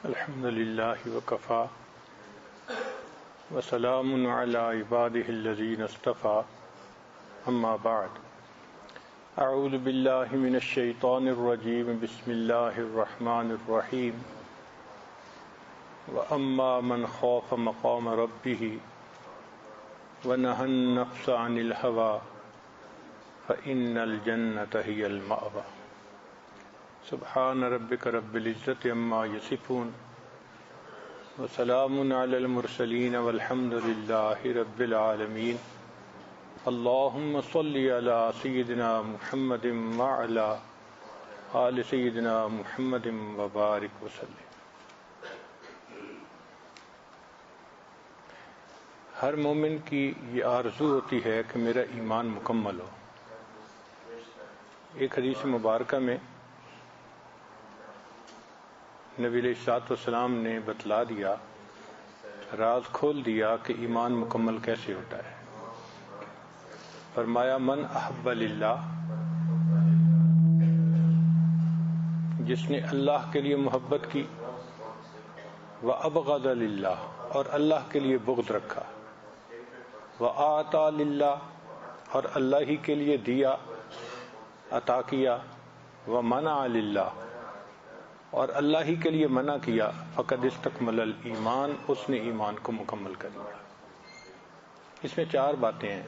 الحمد لله وكفى وسلام على عباده الذين اصطفى أما بعد أعوذ بالله من الشيطان الرجيم بسم الله الرحمن الرحيم وأما من خاف مقام ربه ونهى النفس عن الهوى فإن الجنة هي المأوى سبحان ربك رب العزة عما يصفون وسلام على المرسلين والحمد لله رب العالمين اللهم صل على سيدنا محمد وعلى آل سيدنا محمد وبارك وسلم۔ ہر مومن کی یہ آرزو ہوتی ہے کہ میرا ایمان مکمل ہو۔ ایک حدیث مبارکہ میں نبی علیہ الصلوۃ والسلام نے بتلا دیا، راز کھول دیا کہ ایمان مکمل کیسے ہوتا ہے۔ فرمایا من احب للہ، جس نے اللہ کے لیے محبت کی، وابغض للہ، اور اللہ کے لیے بغض رکھا، واعطى للہ، اور اللہ ہی کے لیے دیا، عطا کیا، ومنع للہ، اور اللہ ہی کے لیے منع کیا، فقد استکمل الایمان، اس نے ایمان کو مکمل کر لیا۔ اس میں چار باتیں ہیں۔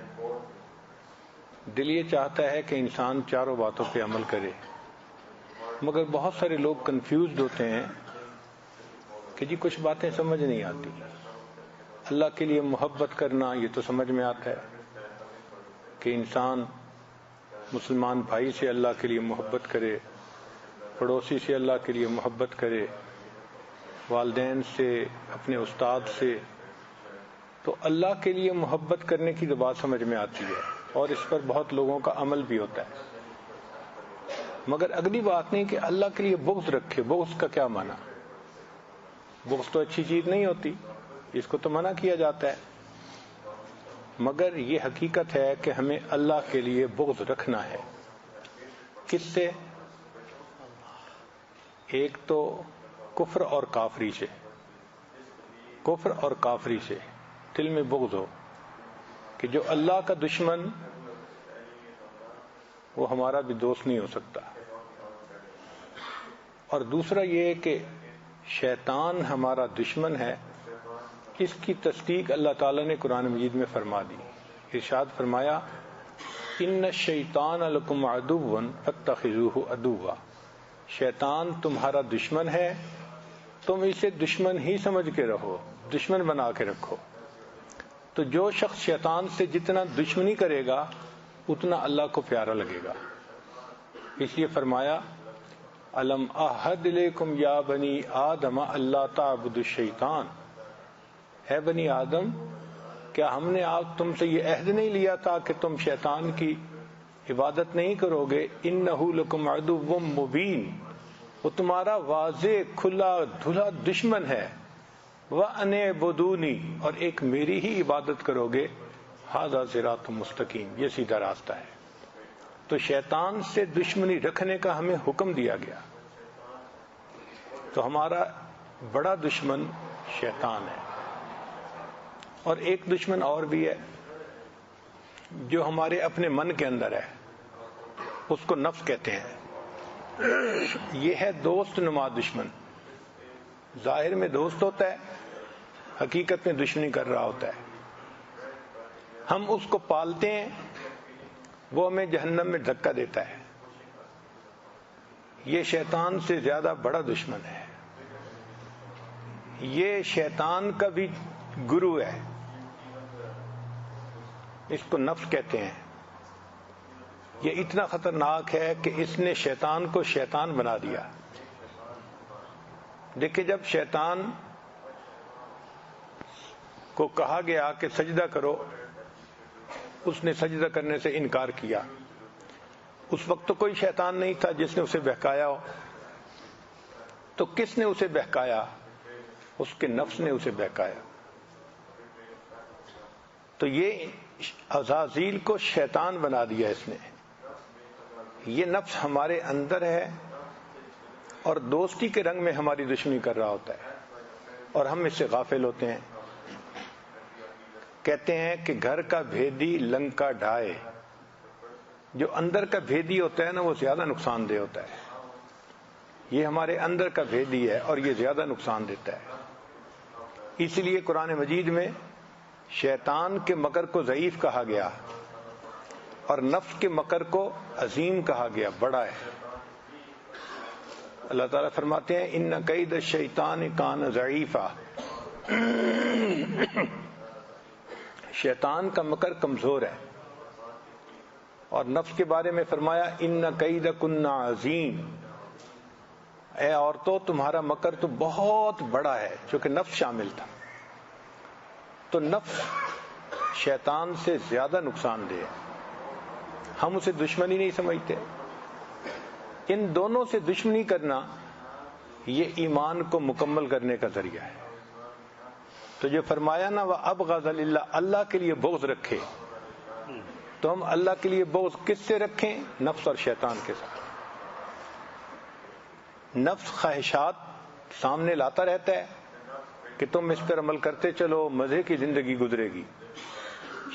دل یہ چاہتا ہے کہ انسان چاروں باتوں پہ عمل کرے، مگر بہت سارے لوگ کنفیوزڈ ہوتے ہیں کہ جی کچھ باتیں سمجھ نہیں آتی۔ اللہ کے لیے محبت کرنا یہ تو سمجھ میں آتا ہے کہ انسان مسلمان بھائی سے اللہ کے لیے محبت کرے، پڑوسی سے اللہ کے لیے محبت کرے، والدین سے، اپنے استاد سے، تو اللہ کے لیے محبت کرنے کی تو بات سمجھ میں آتی ہے اور اس پر بہت لوگوں کا عمل بھی ہوتا ہے، مگر اگلی بات نہیں کہ اللہ کے لیے بغض رکھے۔ بغض کا کیا معنی؟ بغض تو اچھی چیز نہیں ہوتی، اس کو تو منع کیا جاتا ہے، مگر یہ حقیقت ہے کہ ہمیں اللہ کے لیے بغض رکھنا ہے۔ کس سے؟ ایک تو کفر اور کافری سے، کفر اور کافری سے دل میں بغض ہو کہ جو اللہ کا دشمن وہ ہمارا بھی دوست نہیں ہو سکتا، اور دوسرا یہ کہ شیطان ہمارا دشمن ہے۔ اس کی تصدیق اللہ تعالیٰ نے قرآن مجید میں فرما دی۔ ارشاد فرمایا ان الشیطان لکم عدو فاتخذوہ عدوا، شیطان تمہارا دشمن ہے، تم اسے دشمن ہی سمجھ کے رہو، دشمن بنا کے رکھو۔ تو جو شخص شیطان سے جتنا دشمنی کرے گا اتنا اللہ کو پیارا لگے گا۔ اس لیے فرمایا الم اعہد الیکم یا بنی آدم اللہ تعبدوا الشیطان، اے بنی آدم کیا ہم نے آج تم سے یہ عہد نہیں لیا تھا کہ تم شیطان کی عبادت نہیں کرو گے؟ انہ لکم عدو مبین، وہ تمہارا واضح کھلا دھلا دشمن ہے۔ وَأَنِ اعْبُدُونِی، اور ایک میری ہی عبادت کرو گے۔ ھذا صراط مستقیم، یہ سیدھا راستہ ہے۔ تو شیطان سے دشمنی رکھنے کا ہمیں حکم دیا گیا۔ تو ہمارا بڑا دشمن شیطان ہے، اور ایک دشمن اور بھی ہے جو ہمارے اپنے من کے اندر ہے، اس کو نفس کہتے ہیں۔ یہ ہے دوست نما دشمن، ظاہر میں دوست ہوتا ہے، حقیقت میں دشمنی کر رہا ہوتا ہے۔ ہم اس کو پالتے ہیں، وہ ہمیں جہنم میں دھکا دیتا ہے۔ یہ شیطان سے زیادہ بڑا دشمن ہے، یہ شیطان کا بھی گرو ہے، اس کو نفس کہتے ہیں۔ یہ اتنا خطرناک ہے کہ اس نے شیطان کو شیطان بنا دیا۔ دیکھیں جب شیطان کو کہا گیا کہ سجدہ کرو، اس نے سجدہ کرنے سے انکار کیا۔ اس وقت تو کوئی شیطان نہیں تھا جس نے اسے بہکایا ہو، تو کس نے اسے بہکایا؟ اس کے نفس نے اسے بہکایا۔ تو یہ عزازیل کو شیطان بنا دیا اس نے۔ یہ نفس ہمارے اندر ہے اور دوستی کے رنگ میں ہماری دشمنی کر رہا ہوتا ہے اور ہم اس سے غافل ہوتے ہیں. کہتے ہیں کہ گھر کا بھیدی لنکا ڈھائے. جو اندر کا بھیدی ہوتا ہے نا وہ زیادہ نقصان دہ ہوتا ہے. یہ ہمارے اندر کا بھیدی ہے اور یہ زیادہ نقصان دیتا ہے. اس لیے قرآن مجید میں شیطان کے مکر کو ضعیف کہا گیا اور نفس کے مکر کو عظیم کہا گیا، بڑا ہے. اللہ تعالیٰ فرماتے ہیں ان کید الشیطان کان ضعیفا. شیطان کا مکر کمزور ہے. اور نفس کے بارے میں فرمایا ان کیدکن عظیم. اے عورتوں تمہارا مکر تو بہت بڑا ہے، چونکہ نفس شامل تھا. تو نفس شیطان سے زیادہ نقصان دہ ہے. ہم اسے دشمنی نہیں سمجھتے. ان دونوں سے دشمنی کرنا یہ ایمان کو مکمل کرنے کا ذریعہ ہے. تو جو فرمایا نا وَأَبْغَضَ لِلَّهِ، اللہ کے لیے بغض رکھے، تو ہم اللہ کے لیے بغض کس سے رکھیں؟ نفس اور شیطان کے ساتھ. نفس خواہشات سامنے لاتا رہتا ہے کہ تم اس پر عمل کرتے چلو، مزے کی زندگی گزرے گی.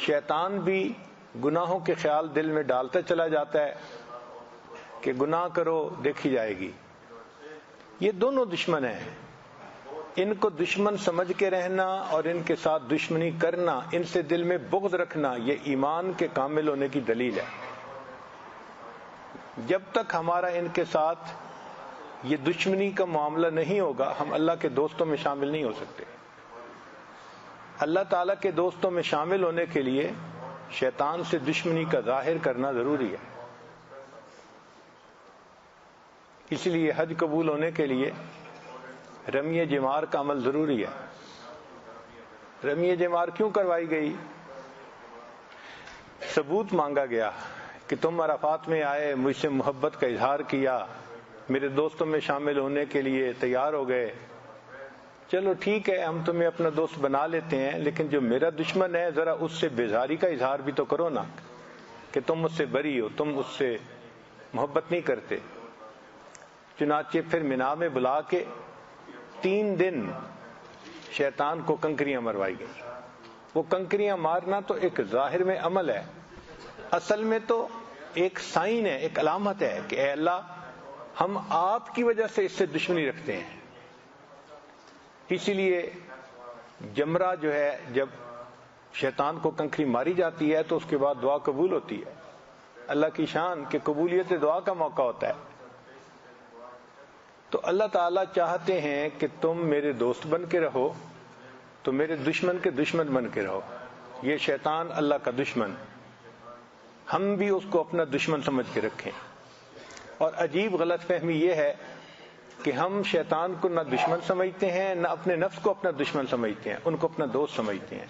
شیطان بھی گناہوں کے خیال دل میں ڈالتا چلا جاتا ہے کہ گناہ کرو دیکھی جائے گی. یہ دونوں دشمن ہیں. ان کو دشمن سمجھ کے رہنا اور ان کے ساتھ دشمنی کرنا، ان سے دل میں بغض رکھنا، یہ ایمان کے کامل ہونے کی دلیل ہے. جب تک ہمارا ان کے ساتھ یہ دشمنی کا معاملہ نہیں ہوگا ہم اللہ کے دوستوں میں شامل نہیں ہو سکتے. اللہ تعالیٰ کے دوستوں میں شامل ہونے کے لیے شیطان سے دشمنی کا ظاہر کرنا ضروری ہے. اس لیے حج قبول ہونے کے لیے رمی جمار کا عمل ضروری ہے. رمی جمار کیوں کروائی گئی؟ ثبوت مانگا گیا کہ تم عرفات میں آئے، مجھ سے محبت کا اظہار کیا، میرے دوستوں میں شامل ہونے کے لیے تیار ہو گئے. چلو ٹھیک ہے ہم تمہیں اپنا دوست بنا لیتے ہیں، لیکن جو میرا دشمن ہے ذرا اس سے بیزاری کا اظہار بھی تو کرو نا کہ تم مجھ سے بری ہو، تم اس سے محبت نہیں کرتے. چنانچہ پھر مینا میں بلا کے 3 دن شیطان کو کنکریاں مروائی گئی. وہ کنکریاں مارنا تو ایک ظاہر میں عمل ہے، اصل میں تو ایک سائن ہے، ایک علامت ہے کہ اے اللہ ہم آپ کی وجہ سے اس سے دشمنی رکھتے ہیں. اسی لیے جمرہ جو ہے جب شیطان کو کنکری ماری جاتی ہے تو اس کے بعد دعا قبول ہوتی ہے. اللہ کی شان کہ قبولیت دعا کا موقع ہوتا ہے. تو اللہ تعالیٰ چاہتے ہیں کہ تم میرے دوست بن کے رہو، تو میرے دشمن کے دشمن بن کے رہو. یہ شیطان اللہ کا دشمن، ہم بھی اس کو اپنا دشمن سمجھ کے رکھیں. اور عجیب غلط فہمی یہ ہے کہ ہم شیطان کو نہ دشمن سمجھتے ہیں نہ اپنے نفس کو اپنا دشمن سمجھتے ہیں، ان کو اپنا دوست سمجھتے ہیں.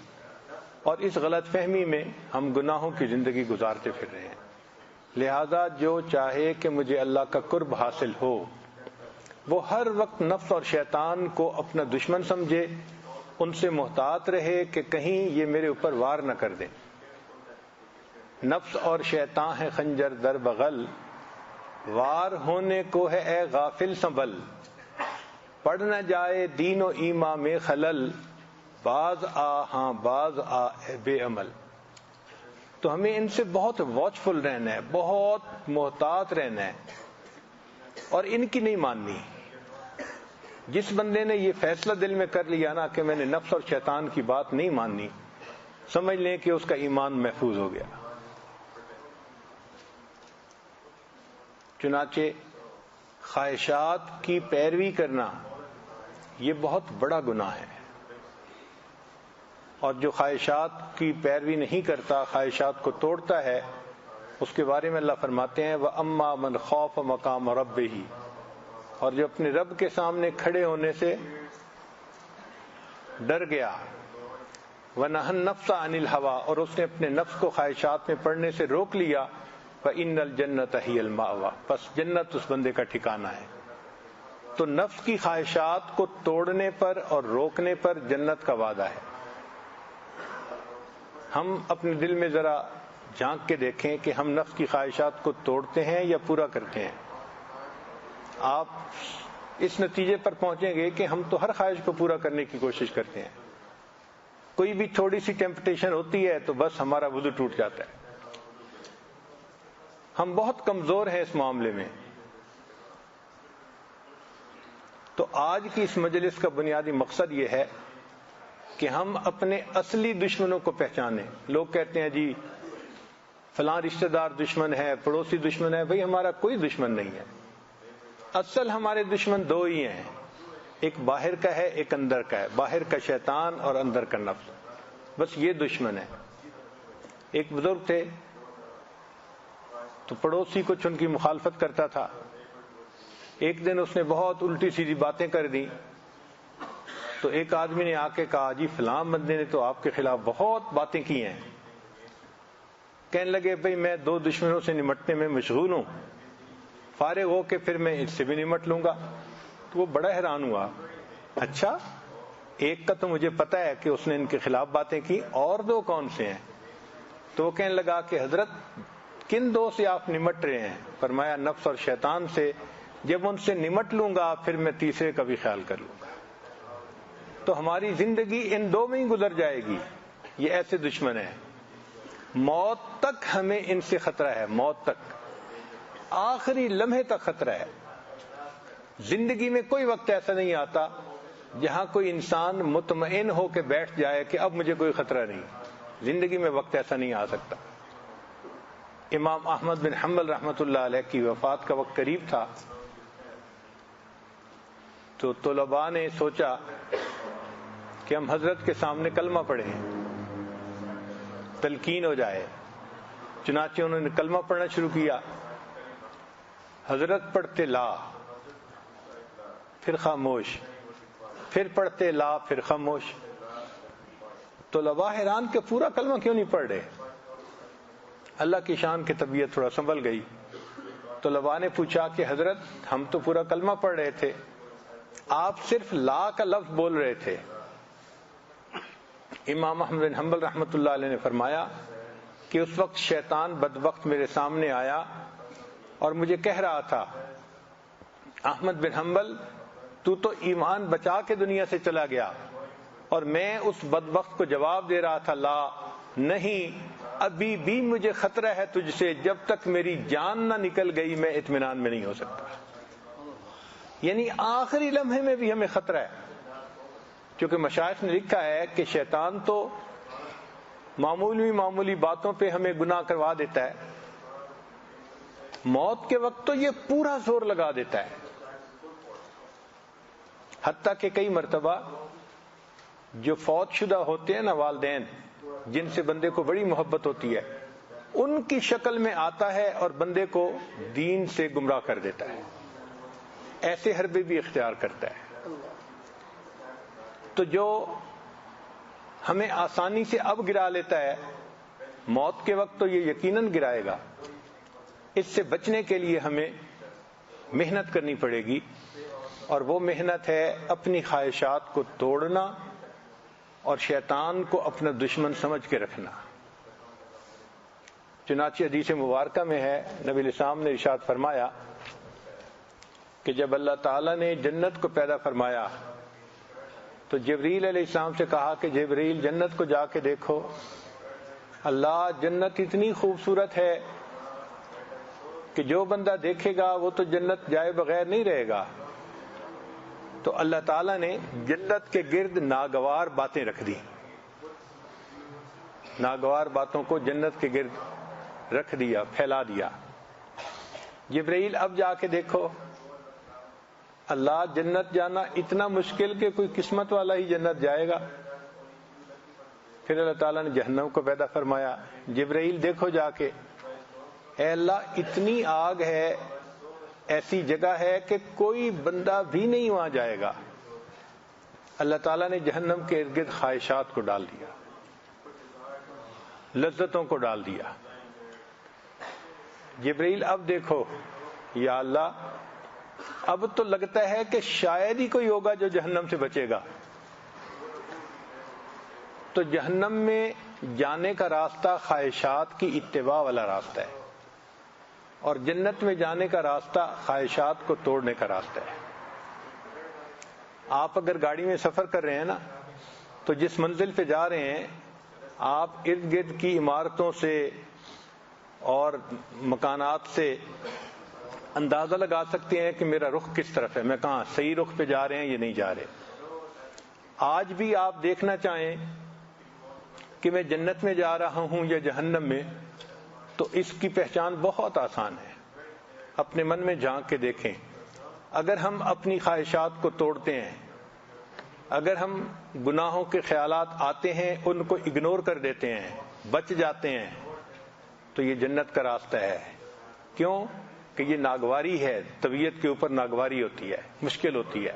اور اس غلط فہمی میں ہم گناہوں کی زندگی گزارتے پھر رہے ہیں. لہذا جو چاہے کہ مجھے اللہ کا قرب حاصل ہو وہ ہر وقت نفس اور شیطان کو اپنا دشمن سمجھے، ان سے محتاط رہے کہ کہیں یہ میرے اوپر وار نہ کر دیں. نفس اور شیطان ہے خنجر در بغل، وار ہونے کو ہے اے غافل سنبھل. پڑ نہ جائے دین و ایمان میں خلل، باز آ ہاں باز آ اے بے عمل. تو ہمیں ان سے بہت واچفل رہنا ہے، بہت محتاط رہنا ہے اور ان کی نہیں ماننی. جس بندے نے یہ فیصلہ دل میں کر لیا نا کہ میں نے نفس اور شیطان کی بات نہیں ماننی، سمجھ لیں کہ اس کا ایمان محفوظ ہو گیا. چنانچہ خواہشات کی پیروی کرنا یہ بہت بڑا گناہ ہے. اور جو خواہشات کی پیروی نہیں کرتا، خواہشات کو توڑتا ہے، اس کے بارے میں اللہ فرماتے ہیں وَأَمَّا مَنْ خَافَ مَقَامَ رَبِّهِ، اور جو اپنے رب کے سامنے کھڑے ہونے سے ڈر گیا، وَنَهَى النَّفْسَ عَنِ الْهَوَىٰ، اور اس نے اپنے نفس کو خواہشات میں پڑنے سے روک لیا، فَإِنَّ الْجَنَّةَ هِيَ الْمَأْوَىٰ، پس جنت اس بندے کا ٹھکانہ ہے. تو نفس کی خواہشات کو توڑنے پر اور روکنے پر جنت کا وعدہ ہے. ہم اپنے دل میں ذرا جھانک کے دیکھیں کہ ہم نفس کی خواہشات کو توڑتے ہیں یا پورا کرتے ہیں. آپ اس نتیجے پر پہنچیں گے کہ ہم تو ہر خواہش کو پورا کرنے کی کوشش کرتے ہیں، کوئی بھی تھوڑی سی ٹیمپٹیشن ہوتی ہے تو بس ہمارا وضو ٹوٹ جاتا ہے۔ ہم بہت کمزور ہیں اس معاملے میں۔ تو آج کی اس مجلس کا بنیادی مقصد یہ ہے کہ ہم اپنے اصلی دشمنوں کو پہچانیں۔ لوگ کہتے ہیں جی فلاں رشتہ دار دشمن ہے، پڑوسی دشمن ہے، بھئی ہمارا کوئی دشمن نہیں ہے۔ اصل ہمارے دشمن دو ہی ہیں، ایک باہر کا ہے، ایک اندر کا ہے، باہر کا شیطان اور اندر کا نفس، بس یہ دشمن ہے۔ ایک بزرگ تھے تو پڑوسی کچھ ان کی مخالفت کرتا تھا، ایک دن اس نے بہت الٹی سیدھی باتیں کر دی تو ایک آدمی نے آ کے کہا جی فلاں بندے نے تو آپ کے خلاف بہت باتیں کی ہیں۔ کہنے لگے بھئی میں دو دشمنوں سے نمٹنے میں مشغول ہوں، فارغ ہو کے پھر میں اس سے بھی نمٹ لوں گا۔ تو وہ بڑا حیران ہوا، اچھا ایک کا تو مجھے پتا ہے کہ اس نے ان کے خلاف باتیں کی، اور دو کون سے ہیں؟ تو وہ کہنے لگا کہ حضرت کن دو سے آپ نمٹ رہے ہیں؟ فرمایا نفس اور شیطان سے، جب ان سے نمٹ لوں گا پھر میں تیسرے کا بھی خیال کر لوں گا۔ تو ہماری زندگی ان دو میں ہی گزر جائے گی۔ یہ ایسے دشمن ہیں، موت تک ہمیں ان سے خطرہ ہے، موت تک، آخری لمحے تک خطرہ ہے۔ زندگی میں کوئی وقت ایسا نہیں آتا جہاں کوئی انسان مطمئن ہو کے بیٹھ جائے کہ اب مجھے کوئی خطرہ نہیں۔ زندگی میں وقت ایسا نہیں آ سکتا۔ امام احمد بن حنبل رحمۃ اللہ علیہ کی وفات کا وقت قریب تھا تو طلباء نے سوچا کہ ہم حضرت کے سامنے کلمہ پڑھیں، تلقین ہو جائے۔ چنانچہ انہوں نے کلمہ پڑھنا شروع کیا۔ حضرت پڑھتے لا، پھر خاموش، پھر پڑھتے لا، پھر خاموش۔ طلباء حیران کہ پورا کلمہ کیوں نہیں پڑھ رہے؟ اللہ کی شان کی طبیعت تھوڑا سنبھل گئی۔ طلباء نے پوچھا کہ حضرت ہم تو پورا کلمہ پڑھ رہے تھے، آپ صرف لا کا لفظ بول رہے تھے۔ امام احمد بن حنبل رحمۃ اللہ علیہ نے فرمایا کہ اس وقت شیطان بدبخت میرے سامنے آیا اور مجھے کہہ رہا تھا احمد بن حنبل تو ایمان بچا کے دنیا سے چلا گیا، اور میں اس بدبخت کو جواب دے رہا تھا لا، نہیں، ابھی بھی مجھے خطرہ ہے تجھ سے، جب تک میری جان نہ نکل گئی میں اطمینان میں نہیں ہو سکتا۔ یعنی آخری لمحے میں بھی ہمیں خطرہ ہے، کیونکہ مشائخ نے لکھا ہے کہ شیطان تو معمولی باتوں پہ ہمیں گناہ کروا دیتا ہے، موت کے وقت تو یہ پورا زور لگا دیتا ہے۔ حتیٰ کہ کئی مرتبہ جو فوت شدہ ہوتے ہیں نا والدین، جن سے بندے کو بڑی محبت ہوتی ہے، ان کی شکل میں آتا ہے اور بندے کو دین سے گمراہ کر دیتا ہے، ایسے حربے بھی اختیار کرتا ہے۔ تو جو ہمیں آسانی سے اب گرا لیتا ہے، موت کے وقت تو یہ یقیناً گرائے گا۔ اس سے بچنے کے لیے ہمیں محنت کرنی پڑے گی، اور وہ محنت ہے اپنی خواہشات کو توڑنا اور شیطان کو اپنا دشمن سمجھ کے رکھنا۔ چنانچہ حدیث مبارکہ میں ہے، نبی علیہ السلام نے ارشاد فرمایا کہ جب اللہ تعالیٰ نے جنت کو پیدا فرمایا تو جبریل علیہ السلام سے کہا کہ جبریل جنت کو جا کے دیکھو، اللہ جنت اتنی خوبصورت ہے کہ جو بندہ دیکھے گا وہ تو جنت جائے بغیر نہیں رہے گا۔ تو اللہ تعالیٰ نے جنت کے گرد ناگوار باتیں رکھ دی، ناگوار باتوں کو جنت کے گرد رکھ دیا، پھیلا دیا۔ جبرائیل اب جا کے دیکھو، اللہ جنت جانا اتنا مشکل کہ کوئی قسمت والا ہی جنت جائے گا۔ پھر اللہ تعالیٰ نے جہنم کو پیدا فرمایا، جبرائیل دیکھو جا کے، اے اللہ اتنی آگ ہے، ایسی جگہ ہے کہ کوئی بندہ بھی نہیں وہاں جائے گا۔ اللہ تعالیٰ نے جہنم کے ارد گرد خواہشات کو ڈال دیا، لذتوں کو ڈال دیا۔ جبرائیل اب دیکھو، یا اللہ اب تو لگتا ہے کہ شاید ہی کوئی ہوگا جو جہنم سے بچے گا۔ تو جہنم میں جانے کا راستہ خواہشات کی اتباع والا راستہ ہے، اور جنت میں جانے کا راستہ خواہشات کو توڑنے کا راستہ ہے۔ آپ اگر گاڑی میں سفر کر رہے ہیں نا تو جس منزل پہ جا رہے ہیں آپ ارد گرد کی عمارتوں سے اور مکانات سے اندازہ لگا سکتے ہیں کہ میرا رخ کس طرف ہے، میں کہاں صحیح رخ پہ جا رہے ہیں یا نہیں جا رہے۔ آج بھی آپ دیکھنا چاہیں کہ میں جنت میں جا رہا ہوں یا جہنم میں، تو اس کی پہچان بہت آسان ہے۔ اپنے من میں جھانک کے دیکھیں، اگر ہم اپنی خواہشات کو توڑتے ہیں، اگر ہم گناہوں کے خیالات آتے ہیں ان کو اگنور کر دیتے ہیں، بچ جاتے ہیں، تو یہ جنت کا راستہ ہے۔ کیوں کہ یہ ناگواری ہے، طبیعت کے اوپر ناگواری ہوتی ہے، مشکل ہوتی ہے۔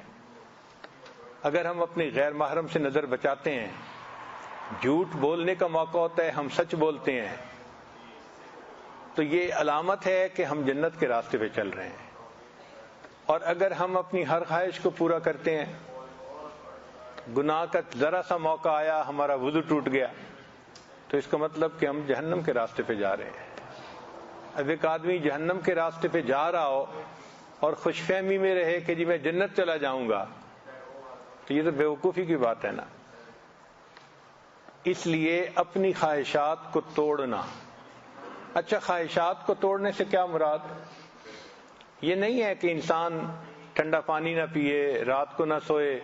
اگر ہم اپنی غیر محرم سے نظر بچاتے ہیں، جھوٹ بولنے کا موقع ہوتا ہے ہم سچ بولتے ہیں، تو یہ علامت ہے کہ ہم جنت کے راستے پہ چل رہے ہیں۔ اور اگر ہم اپنی ہر خواہش کو پورا کرتے ہیں، گناہ کا ذرا سا موقع آیا ہمارا وضو ٹوٹ گیا، تو اس کا مطلب کہ ہم جہنم کے راستے پہ جا رہے ہیں۔ اب ایک آدمی جہنم کے راستے پہ جا رہا ہو اور خوش فہمی میں رہے کہ جی میں جنت چلا جاؤں گا، تو یہ تو بیوقوفی کی بات ہے نا۔ اس لیے اپنی خواہشات کو توڑنا۔ اچھا، خواہشات کو توڑنے سے کیا مراد؟ یہ نہیں ہے کہ انسان ٹھنڈا پانی نہ پیے، رات کو نہ سوئے،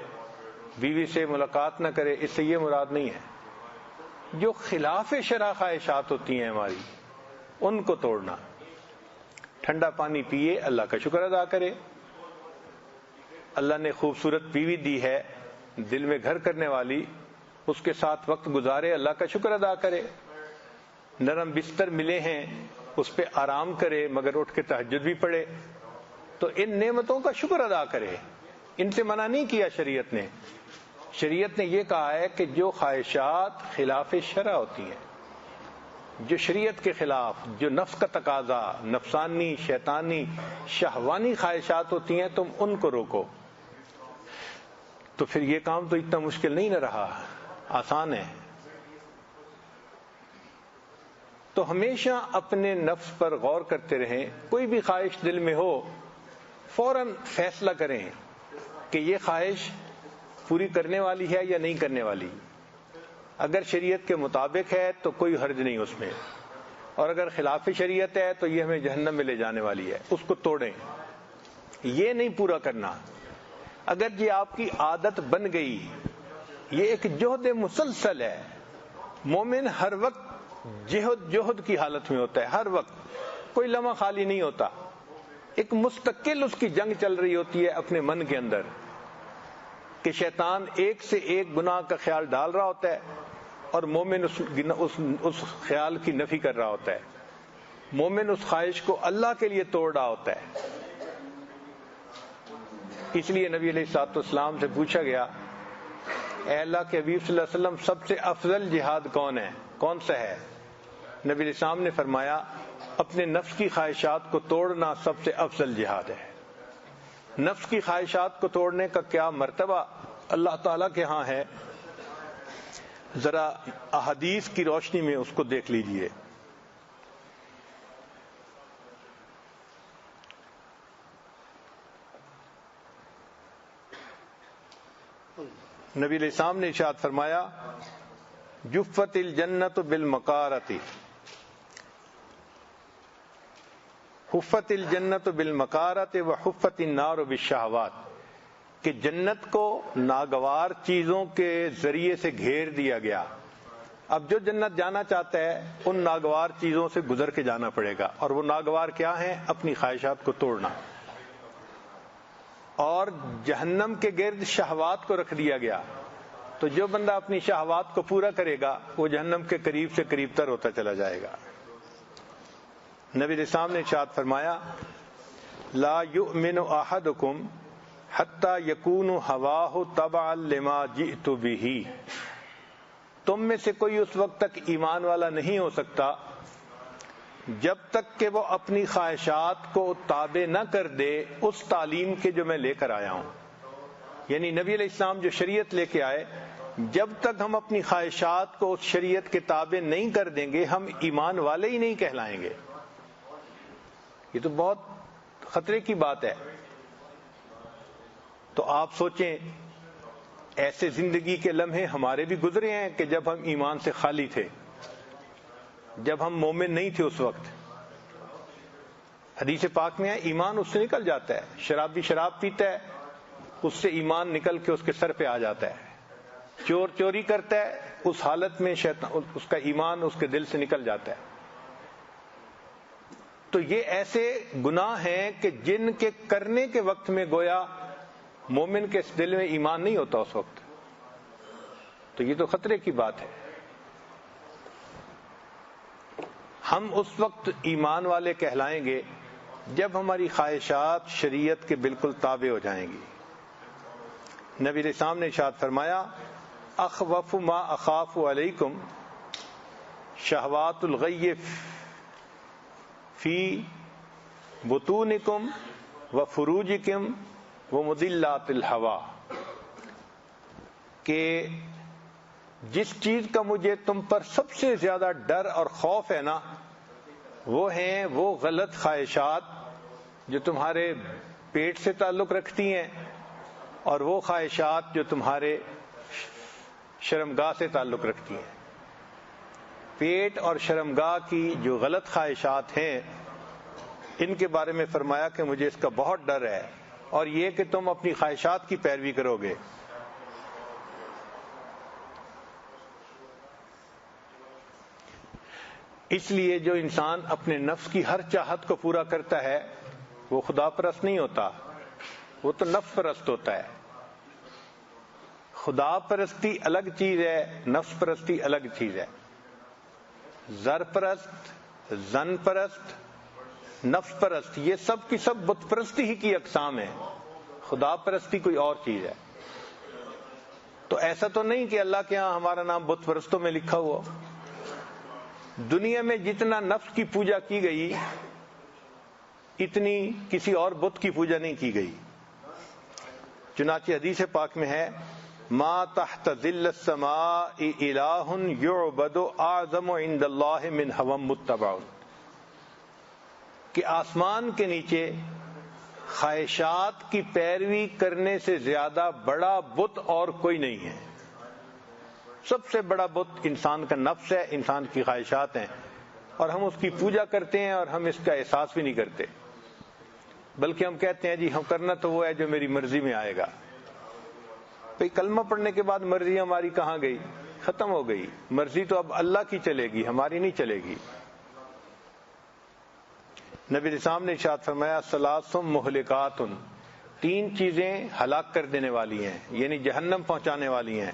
بیوی سے ملاقات نہ کرے، اس سے یہ مراد نہیں ہے۔ جو خلاف شرع خواہشات ہوتی ہیں ہماری، ان کو توڑنا۔ ٹھنڈا پانی پیے، اللہ کا شکر ادا کرے، اللہ نے خوبصورت بیوی دی ہے دل میں گھر کرنے والی، اس کے ساتھ وقت گزارے، اللہ کا شکر ادا کرے۔ نرم بستر ملے ہیں، اس پہ آرام کرے، مگر اٹھ کے تہجد بھی پڑھے، تو ان نعمتوں کا شکر ادا کرے۔ ان سے منع نہیں کیا شریعت نے۔ شریعت نے یہ کہا ہے کہ جو خواہشات خلاف شرع ہوتی ہیں، جو شریعت کے خلاف، جو نفس کا تقاضا، نفسانی، شیطانی، شہوانی خواہشات ہوتی ہیں، تم ان کو روکو۔ تو پھر یہ کام تو اتنا مشکل نہیں نہ رہا، آسان ہے۔ تو ہمیشہ اپنے نفس پر غور کرتے رہیں، کوئی بھی خواہش دل میں ہو فوراً فیصلہ کریں کہ یہ خواہش پوری کرنے والی ہے یا نہیں کرنے والی۔ اگر شریعت کے مطابق ہے تو کوئی حرج نہیں اس میں، اور اگر خلاف شریعت ہے تو یہ ہمیں جہنم میں لے جانے والی ہے، اس کو توڑیں۔ یہ نہیں پورا کرنا۔ اگر یہ آپ کی عادت بن گئی، یہ ایک جہد مسلسل ہے۔ مومن ہر وقت جہد کی حالت میں ہوتا ہے، ہر وقت کوئی لمحہ خالی نہیں ہوتا۔ ایک مستقل اس کی جنگ چل رہی ہوتی ہے اپنے من کے اندر، کہ شیطان ایک سے ایک گناہ کا خیال ڈال رہا ہوتا ہے اور مومن اس خیال کی نفی کر رہا ہوتا ہے۔ مومن اس خواہش کو اللہ کے لیے توڑ رہا ہوتا ہے۔ اس لیے نبی علیہ الصلوۃ والسلام سے پوچھا گیا، اے اللہ کے حبیب صلی اللہ علیہ وسلم، سب سے افضل جہاد کون ہے، کون سا ہے؟ نبی علیہ السلام نے فرمایا، اپنے نفس کی خواہشات کو توڑنا سب سے افضل جہاد ہے۔ نفس کی خواہشات کو توڑنے کا کیا مرتبہ اللہ تعالیٰ کے ہاں ہے، ذرا احادیث کی روشنی میں اس کو دیکھ لیجئے۔ نبی علیہ السلام نے ارشاد فرمایا، جفت الجنت بالمقارۃ، حفت الجنت بالمقارۃ وحفت النار بالشہوات، کہ جنت کو ناگوار چیزوں کے ذریعے سے گھیر دیا گیا۔ اب جو جنت جانا چاہتا ہے ان ناگوار چیزوں سے گزر کے جانا پڑے گا، اور وہ ناگوار کیا ہیں؟ اپنی خواہشات کو توڑنا۔ اور جہنم کے گرد شہوات کو رکھ دیا گیا، تو جو بندہ اپنی شہوات کو پورا کرے گا وہ جہنم کے قریب سے قریب تر ہوتا چلا جائے گا۔ نبی علیہ السلام نے ارشاد فرمایا، لا یؤمن احدکم حتی یکون ہواہ تبعا لما جئت بہ، تم میں سے کوئی اس وقت تک ایمان والا نہیں ہو سکتا جب تک کہ وہ اپنی خواہشات کو تابع نہ کر دے اس تعلیم کے جو میں لے کر آیا ہوں۔ یعنی نبی علیہ السلام جو شریعت لے کے آئے، جب تک ہم اپنی خواہشات کو اس شریعت کے تابع نہیں کر دیں گے ہم ایمان والے ہی نہیں کہلائیں گے۔ یہ تو بہت خطرے کی بات ہے۔ تو آپ سوچیں ایسے زندگی کے لمحے ہمارے بھی گزرے ہیں کہ جب ہم ایمان سے خالی تھے، جب ہم مومن نہیں تھے اس وقت. حدیث پاک میں ہے ایمان اس سے نکل جاتا ہے. شرابی شراب پیتا ہے، اس سے ایمان نکل کے اس کے سر پہ آ جاتا ہے. چور چوری کرتا ہے، اس حالت میں شیطان اس کا ایمان اس کے دل سے نکل جاتا ہے. تو یہ ایسے گناہ ہیں کہ جن کے کرنے کے وقت میں گویا مومن کے دل میں ایمان نہیں ہوتا اس وقت. تو یہ تو خطرے کی بات ہے. ہم اس وقت ایمان والے کہلائیں گے جب ہماری خواہشات شریعت کے بالکل تابع ہو جائیں گی. نبی علیہ السلام نے ارشاد فرمایا اخوف ما اخاف علیکم شہوات الغی فی بطونکم و فروجکم و مضلات الہوا، کہ جس چیز کا مجھے تم پر سب سے زیادہ ڈر اور خوف ہے نا، وہ ہیں وہ غلط خواہشات جو تمہارے پیٹ سے تعلق رکھتی ہیں، اور وہ خواہشات جو تمہارے شرمگاہ سے تعلق رکھتی ہیں. پیٹ اور شرمگاہ کی جو غلط خواہشات ہیں ان کے بارے میں فرمایا کہ مجھے اس کا بہت ڈر ہے، اور یہ کہ تم اپنی خواہشات کی پیروی کرو گے. اس لیے جو انسان اپنے نفس کی ہر چاہت کو پورا کرتا ہے وہ خدا پرست نہیں ہوتا، وہ تو نفس پرست ہوتا ہے. خدا پرستی الگ چیز ہے، نفس پرستی الگ چیز ہے. زر پرست، زن پرست، نفس پرست، یہ سب کی سب بت پرستی ہی کی اقسام ہیں. خدا پرستی کوئی اور چیز ہے. تو ایسا تو نہیں کہ اللہ کے ہاں ہمارا نام بت پرستوں میں لکھا ہوا. دنیا میں جتنا نفس کی پوجا کی گئی اتنی کسی اور بت کی پوجا نہیں کی گئی. چنانچہ حدیث پاک میں ہے ما تحت ظل السماء الہ یعبد اعظم عند اللہ من هوى متبع، کہ آسمان کے نیچے خواہشات کی پیروی کرنے سے زیادہ بڑا بت اور کوئی نہیں ہے. سب سے بڑا بت انسان کا نفس ہے، انسان کی خواہشات ہیں، اور ہم اس کی پوجا کرتے ہیں اور ہم اس کا احساس بھی نہیں کرتے، بلکہ ہم کہتے ہیں جی ہم کرنا تو وہ ہے جو میری مرضی میں آئے گا. بھئی کلمہ پڑھنے کے بعد مرضی ہماری کہاں گئی؟ ختم ہو گئی. مرضی تو اب اللہ کی چلے گی، ہماری نہیں چلے گی. نبی علیہ السلام نے ارشاد فرمایا ثلاث مہلکات، تین چیزیں ہلاک کر دینے والی ہیں، یعنی جہنم پہنچانے والی ہیں.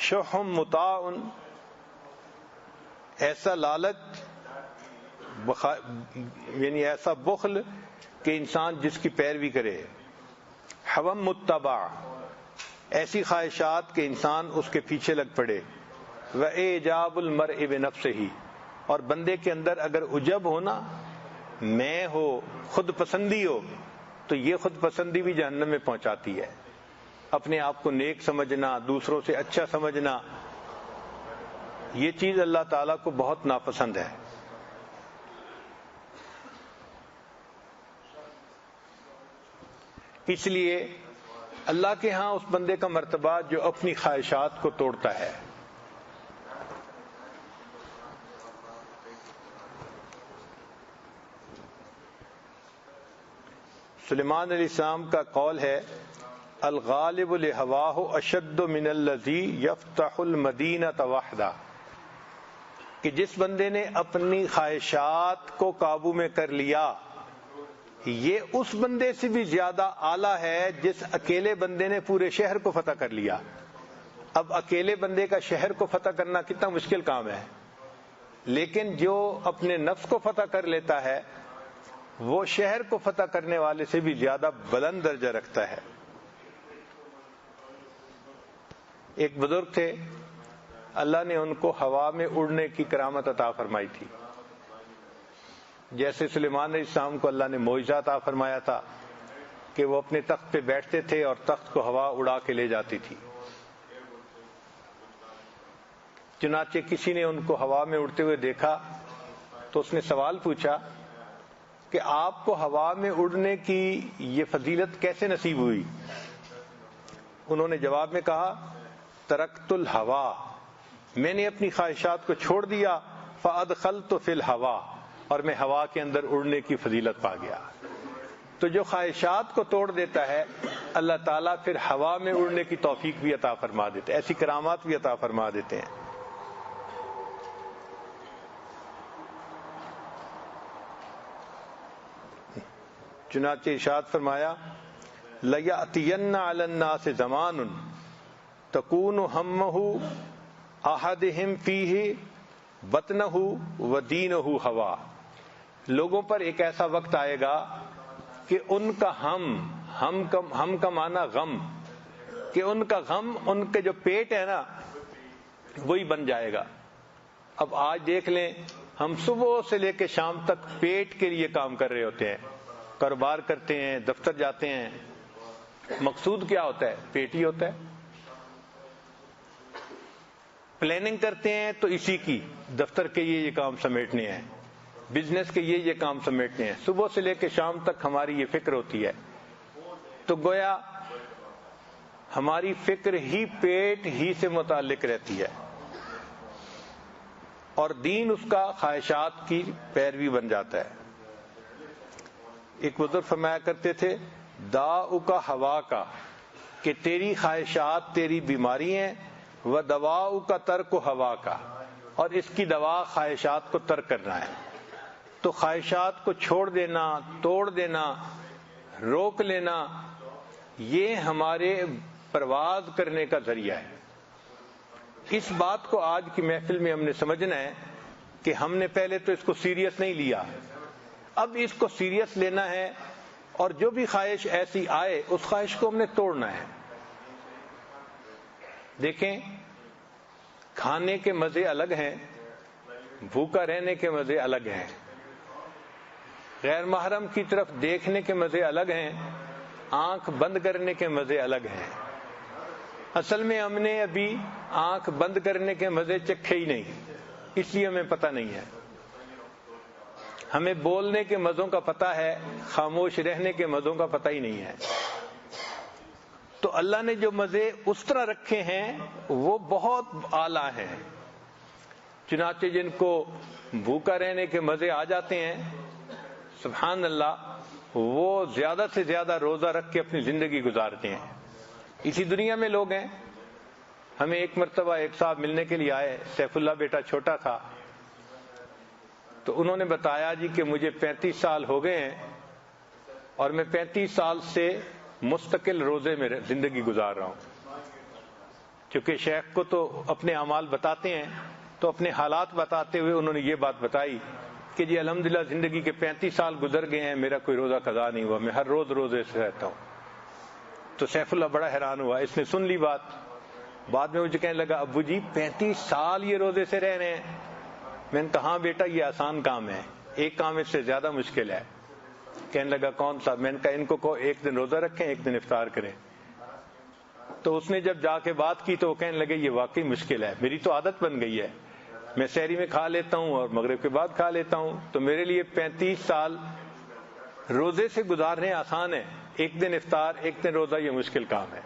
شح مطاع، ایسا لالچ یعنی ایسا بخل کہ انسان جس کی پیروی کرے. حوم متبع، ایسی خواہشات کہ انسان اس کے پیچھے لگ پڑے. وَإِعْجَابُ الْمَرْءِ بِنَفْسِهِ، اور بندے کے اندر اگر عجب ہو نا، میں ہو، خود پسندی ہو، تو یہ خود پسندی بھی جہنم میں پہنچاتی ہے. اپنے آپ کو نیک سمجھنا، دوسروں سے اچھا سمجھنا، یہ چیز اللہ تعالیٰ کو بہت ناپسند ہے. اس لیے اللہ کے ہاں اس بندے کا مرتبہ جو اپنی خواہشات کو توڑتا ہے. سلیمان علیہ السلام کا قول ہے الغالب لہواہ اشد من الذی یفتح المدینۃ وحدہ، کہ جس بندے نے اپنی خواہشات کو قابو میں کر لیا یہ اس بندے سے بھی زیادہ اعلیٰ ہے جس اکیلے بندے نے پورے شہر کو فتح کر لیا. اب اکیلے بندے کا شہر کو فتح کرنا کتنا مشکل کام ہے، لیکن جو اپنے نفس کو فتح کر لیتا ہے وہ شہر کو فتح کرنے والے سے بھی زیادہ بلند درجہ رکھتا ہے. ایک بزرگ تھے، اللہ نے ان کو ہوا میں اڑنے کی کرامت عطا فرمائی تھی. جیسے سلیمان علیہ السلام کو اللہ نے معجزہ عطا فرمایا تھا کہ وہ اپنے تخت پہ بیٹھتے تھے اور تخت کو ہوا اڑا کے لے جاتی تھی. چنانچہ کسی نے ان کو ہوا میں اڑتے ہوئے دیکھا تو اس نے سوال پوچھا کہ آپ کو ہوا میں اڑنے کی یہ فضیلت کیسے نصیب ہوئی؟ انہوں نے جواب میں کہا ترکت الہوا، میں نے اپنی خواہشات کو چھوڑ دیا، فادخلت فی الہوا، اور میں ہوا کے اندر اڑنے کی فضیلت پا گیا۔ تو جو خواہشات کو توڑ دیتا ہے اللہ تعالیٰ پھر ہوا میں اڑنے کی توفیق بھی عطا فرما دیتے ہیں، ایسی کرامات بھی عطا فرما دیتے ہیں۔ چنانچہ ارشاد فرمایا لَيَأْتِيَنَّ عَلَى النَّاسِ زَمَانٌ تَكُونُ هَمَّهُ أَحَدِهِمْ فِيهِ بَطْنَهُ وَدِينُهُ هَوَا، لوگوں پر ایک ایسا وقت آئے گا کہ ان کا ہم کا معنی غم، کہ ان کا غم ان کے جو پیٹ ہے نا وہی بن جائے گا۔ اب آج دیکھ لیں، ہم صبح سے لے کے شام تک پیٹ کے لیے کام کر رہے ہوتے ہیں، کاروبار کرتے ہیں، دفتر جاتے ہیں، مقصود کیا ہوتا ہے؟ پیٹ ہی ہوتا ہے۔ پلاننگ کرتے ہیں تو اسی کی، دفتر کے یہ کام سمیٹنے ہیں، بزنس کے یہ کام سمیٹنے ہیں، صبح سے لے کے شام تک ہماری یہ فکر ہوتی ہے۔ تو گویا ہماری فکر ہی پیٹ ہی سے متعلق رہتی ہے، اور دین اس کا خواہشات کی پیروی بن جاتا ہے۔ ایک بزرگ فرمایا کرتے تھے داؤک ہوا کا، کہ تیری خواہشات تیری بیماری ہیں، و دواؤک ترک ہوا کا، اور اس کی دوا خواہشات کو ترک کرنا ہے۔ تو خواہشات کو چھوڑ دینا، توڑ دینا، روک لینا، یہ ہمارے پرواز کرنے کا ذریعہ ہے۔ اس بات کو آج کی محفل میں ہم نے سمجھنا ہے کہ ہم نے پہلے تو اس کو سیریس نہیں لیا، اب اس کو سیریس لینا ہے، اور جو بھی خواہش ایسی آئے اس خواہش کو ہم نے توڑنا ہے۔ دیکھیں، کھانے کے مزے الگ ہیں، بھوکا رہنے کے مزے الگ ہیں، غیر محرم کی طرف دیکھنے کے مزے الگ ہیں، آنکھ بند کرنے کے مزے الگ ہیں۔ اصل میں ہم نے ابھی آنکھ بند کرنے کے مزے چکھے ہی نہیں، اس لیے ہمیں پتہ نہیں ہے۔ ہمیں بولنے کے مزوں کا پتہ ہے، خاموش رہنے کے مزوں کا پتہ ہی نہیں ہے۔ تو اللہ نے جو مزے اس طرح رکھے ہیں وہ بہت اعلیٰ ہیں، چنانچہ جن کو بھوکا رہنے کے مزے آ جاتے ہیں، سبحان اللہ، وہ زیادہ سے زیادہ روزہ رکھ کے اپنی زندگی گزارتے ہیں۔ اسی دنیا میں لوگ ہیں، ہمیں ایک مرتبہ ایک صاحب ملنے کے لیے آئے، سیف اللہ بیٹا چھوٹا تھا، تو انہوں نے بتایا جی کہ مجھے 35 سال ہو گئے ہیں اور میں 35 سال سے مستقل روزے میں زندگی گزار رہا ہوں۔ کیونکہ شیخ کو تو اپنے اعمال بتاتے ہیں، تو اپنے حالات بتاتے ہوئے انہوں نے یہ بات بتائی کہ جی الحمدللہ زندگی کے 35 سال گزر گئے ہیں، میرا کوئی روزہ قضا نہیں ہوا، میں ہر روز روزے سے رہتا ہوں۔ تو سیف اللہ بڑا حیران ہوا، اس نے سن لی بات، بعد میں مجھے کہنے لگا ابو جی 35 سال یہ روزے سے رہ رہے ہیں؟ میں نے کہا ہاں بیٹا یہ آسان کام ہے، ایک کام اس سے زیادہ مشکل ہے۔ کہنے لگا کون سا؟ میں نے کہا ان کو ایک دن روزہ رکھیں، ایک دن افطار کریں۔ تو اس نے جب جا کے بات کی تو وہ کہنے لگے یہ واقعی مشکل ہے، میری تو عادت بن گئی ہے، میں سحری میں کھا لیتا ہوں اور مغرب کے بعد کھا لیتا ہوں، تو میرے لیے 35 سال روزے سے گزارنے آسان ہے، ایک دن افطار ایک دن روزہ یہ مشکل کام ہے۔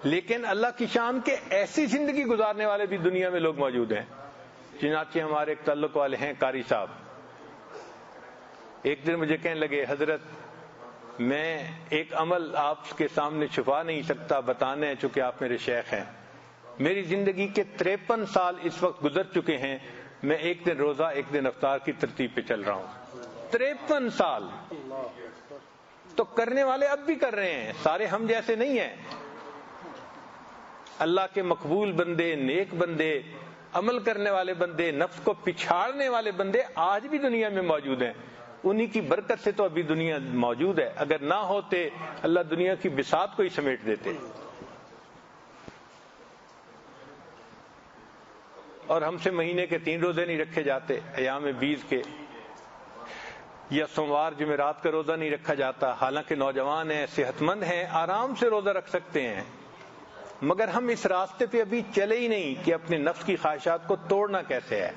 لیکن اللہ کی شان کے ایسی زندگی گزارنے والے بھی دنیا میں لوگ موجود ہیں۔ چنانچہ ہمارے ایک تعلق والے ہیں قاری صاحب، ایک دن مجھے کہنے لگے حضرت میں ایک عمل آپ کے سامنے چھپا نہیں سکتا، بتانا ہے چونکہ آپ میرے شیخ ہیں، میری زندگی کے 53 سال اس وقت گزر چکے ہیں، میں ایک دن روزہ ایک دن افطار کی ترتیب پہ چل رہا ہوں۔ 53 سال تو کرنے والے اب بھی کر رہے ہیں، سارے ہم جیسے نہیں ہیں۔ اللہ کے مقبول بندے، نیک بندے، عمل کرنے والے بندے، نفس کو پچھاڑنے والے بندے آج بھی دنیا میں موجود ہیں، انہی کی برکت سے تو ابھی دنیا موجود ہے، اگر نہ ہوتے اللہ دنیا کی بساط کو ہی سمیٹ دیتے۔ اور ہم سے مہینے کے 3 روزے نہیں رکھے جاتے، ایام 20 کے، یا سوموار جمعرات کا روزہ نہیں رکھا جاتا، حالانکہ نوجوان ہیں، صحت مند ہیں، آرام سے روزہ رکھ سکتے ہیں، مگر ہم اس راستے پہ ابھی چلے ہی نہیں کہ اپنے نفس کی خواہشات کو توڑنا کیسے ہے۔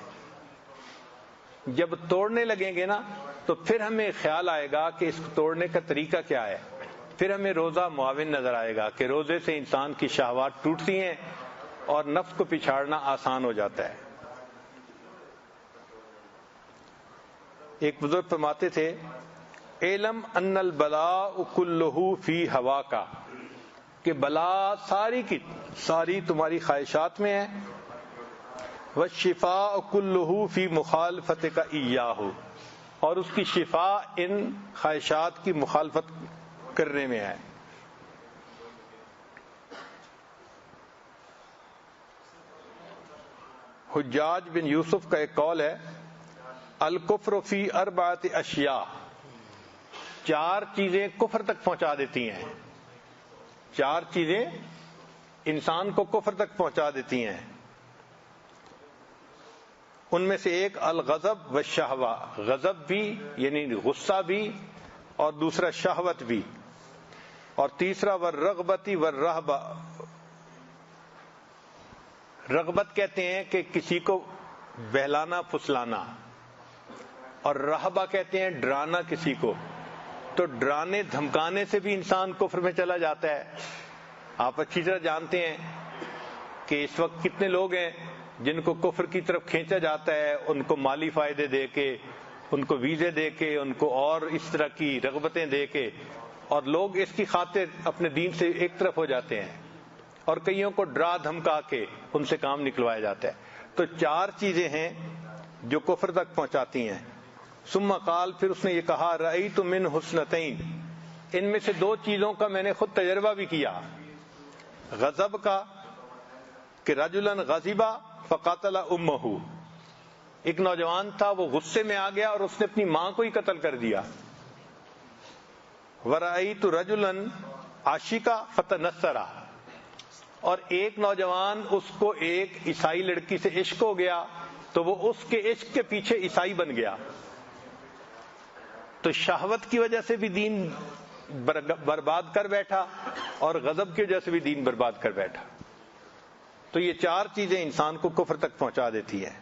جب توڑنے لگیں گے نا تو پھر ہمیں خیال آئے گا کہ اس کو توڑنے کا طریقہ کیا ہے۔ پھر ہمیں روزہ معاون نظر آئے گا کہ روزے سے انسان کی شہوات ٹوٹتی ہیں اور نفس کو پچھاڑنا آسان ہو جاتا ہے۔ ایک بزرگ فرماتے تھے اعلم ان البلاء کلہ فی ہواک، کہ بلا ساری کی ساری تمہاری خواہشات میں ہے، والشفاء کلہ فی مخالفتک ایاہ، اور اس کی شفا ان خواہشات کی مخالفت کرنے میں ہے۔ حجاج بن یوسف کا ایک قول ہے الکفر فی اربعۃ اشیاء، 4 چیزیں کفر تک پہنچا دیتی ہیں، 4 چیزیں انسان کو کفر تک پہنچا دیتی ہیں۔ ان میں سے ایک الغضب والشہوہ، غضب بھی یعنی غصہ بھی، اور دوسرا شہوت بھی، اور تیسرا والرغبۃ والرہبہ، رغبت کہتے ہیں کہ کسی کو بہلانا پھسلانا، اور رہبہ کہتے ہیں ڈرانا کسی کو۔ تو ڈرانے دھمکانے سے بھی انسان کفر میں چلا جاتا ہے۔ آپ اچھی طرح جانتے ہیں کہ اس وقت کتنے لوگ ہیں جن کو کفر کی طرف کھینچا جاتا ہے، ان کو مالی فائدے دے کے، ان کو ویزے دے کے، ان کو اور اس طرح کی رغبتیں دے کے، اور لوگ اس کی خاطر اپنے دین سے ایک طرف ہو جاتے ہیں، اور کئیوں کو ڈرا دھمکا کے ان سے کام نکلوایا جاتا ہے۔ تو 4 چیزیں ہیں جو کفر تک پہنچاتی ہیں۔ ثم قال، پھر اس نے یہ کہا رأیت من حسنتین، ان میں سے 2 چیزوں کا میں نے خود تجربہ بھی کیا۔ غضب کا کہ رجلا غضبا فقتل امہ، ایک نوجوان تھا وہ غصے میں آ گیا اور اس نے اپنی ماں کو ہی قتل کر دیا۔ ورأیت رجلا عاشقا فتنصرا، اور ایک نوجوان اس کو ایک عیسائی لڑکی سے عشق ہو گیا تو وہ اس کے عشق کے پیچھے عیسائی بن گیا۔ تو شہوت کی وجہ سے بھی دین برباد کر بیٹھا اور غضب کی وجہ سے بھی دین برباد کر بیٹھا۔ تو یہ 4 چیزیں انسان کو کفر تک پہنچا دیتی ہیں۔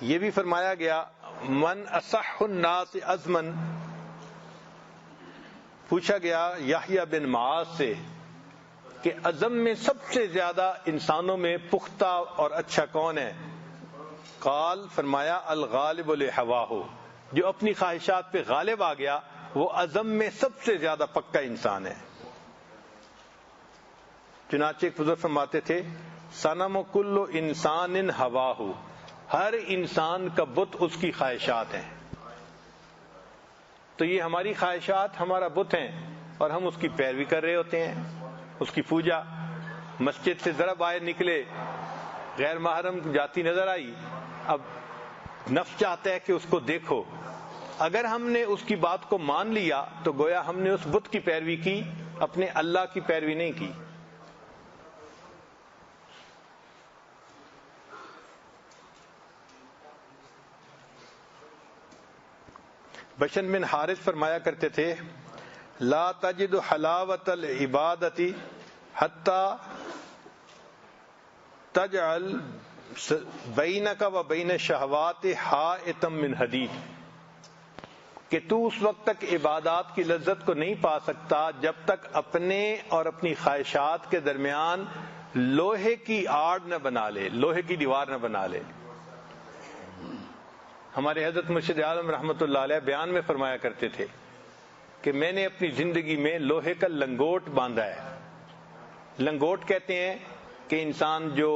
یہ بھی فرمایا گیا من اصح الناس عزما، پوچھا گیا یحییٰ بن معاذ سے کہ عزم میں سب سے زیادہ انسانوں میں پختہ اور اچھا کون ہے؟ قال، فرمایا الغالب لہواہ، جو اپنی خواہشات پہ غالب آ گیا وہ عزم میں سب سے زیادہ پکا انسان ہے۔ چنانچہ ایک بزرگ فرماتے تھے صنم کل انسان ہواہ، ہر انسان کا بت اس کی خواہشات ہیں۔ تو یہ ہماری خواہشات ہمارا بت ہیں اور ہم اس کی پیروی کر رہے ہوتے ہیں، اس کی پوجا۔ مسجد سے ذرا باہر نکلے، غیر محرم جاتی نظر آئی، اب نفس چاہتا ہے کہ اس کو دیکھو، اگر ہم نے اس کی بات کو مان لیا تو گویا ہم نے اس بت کی پیروی کی، اپنے اللہ کی پیروی نہیں کی۔ بشر بن حارث فرمایا کرتے تھے لا تجد حلاوت العبادت حتی تجعل بینک و بین الشہوات حائطا من حدید، کہ تو اس وقت تک عبادات کی لذت کو نہیں پا سکتا جب تک اپنے اور اپنی خواہشات کے درمیان لوہے کی آڑ نہ بنا لے، لوہے کی دیوار نہ بنا لے۔ ہمارے حضرت مرشد عالم رحمۃ اللہ علیہ بیان میں فرمایا کرتے تھے کہ میں نے اپنی زندگی میں لوہے کا لنگوٹ باندھا ہے۔ لنگوٹ کہتے ہیں کہ انسان جو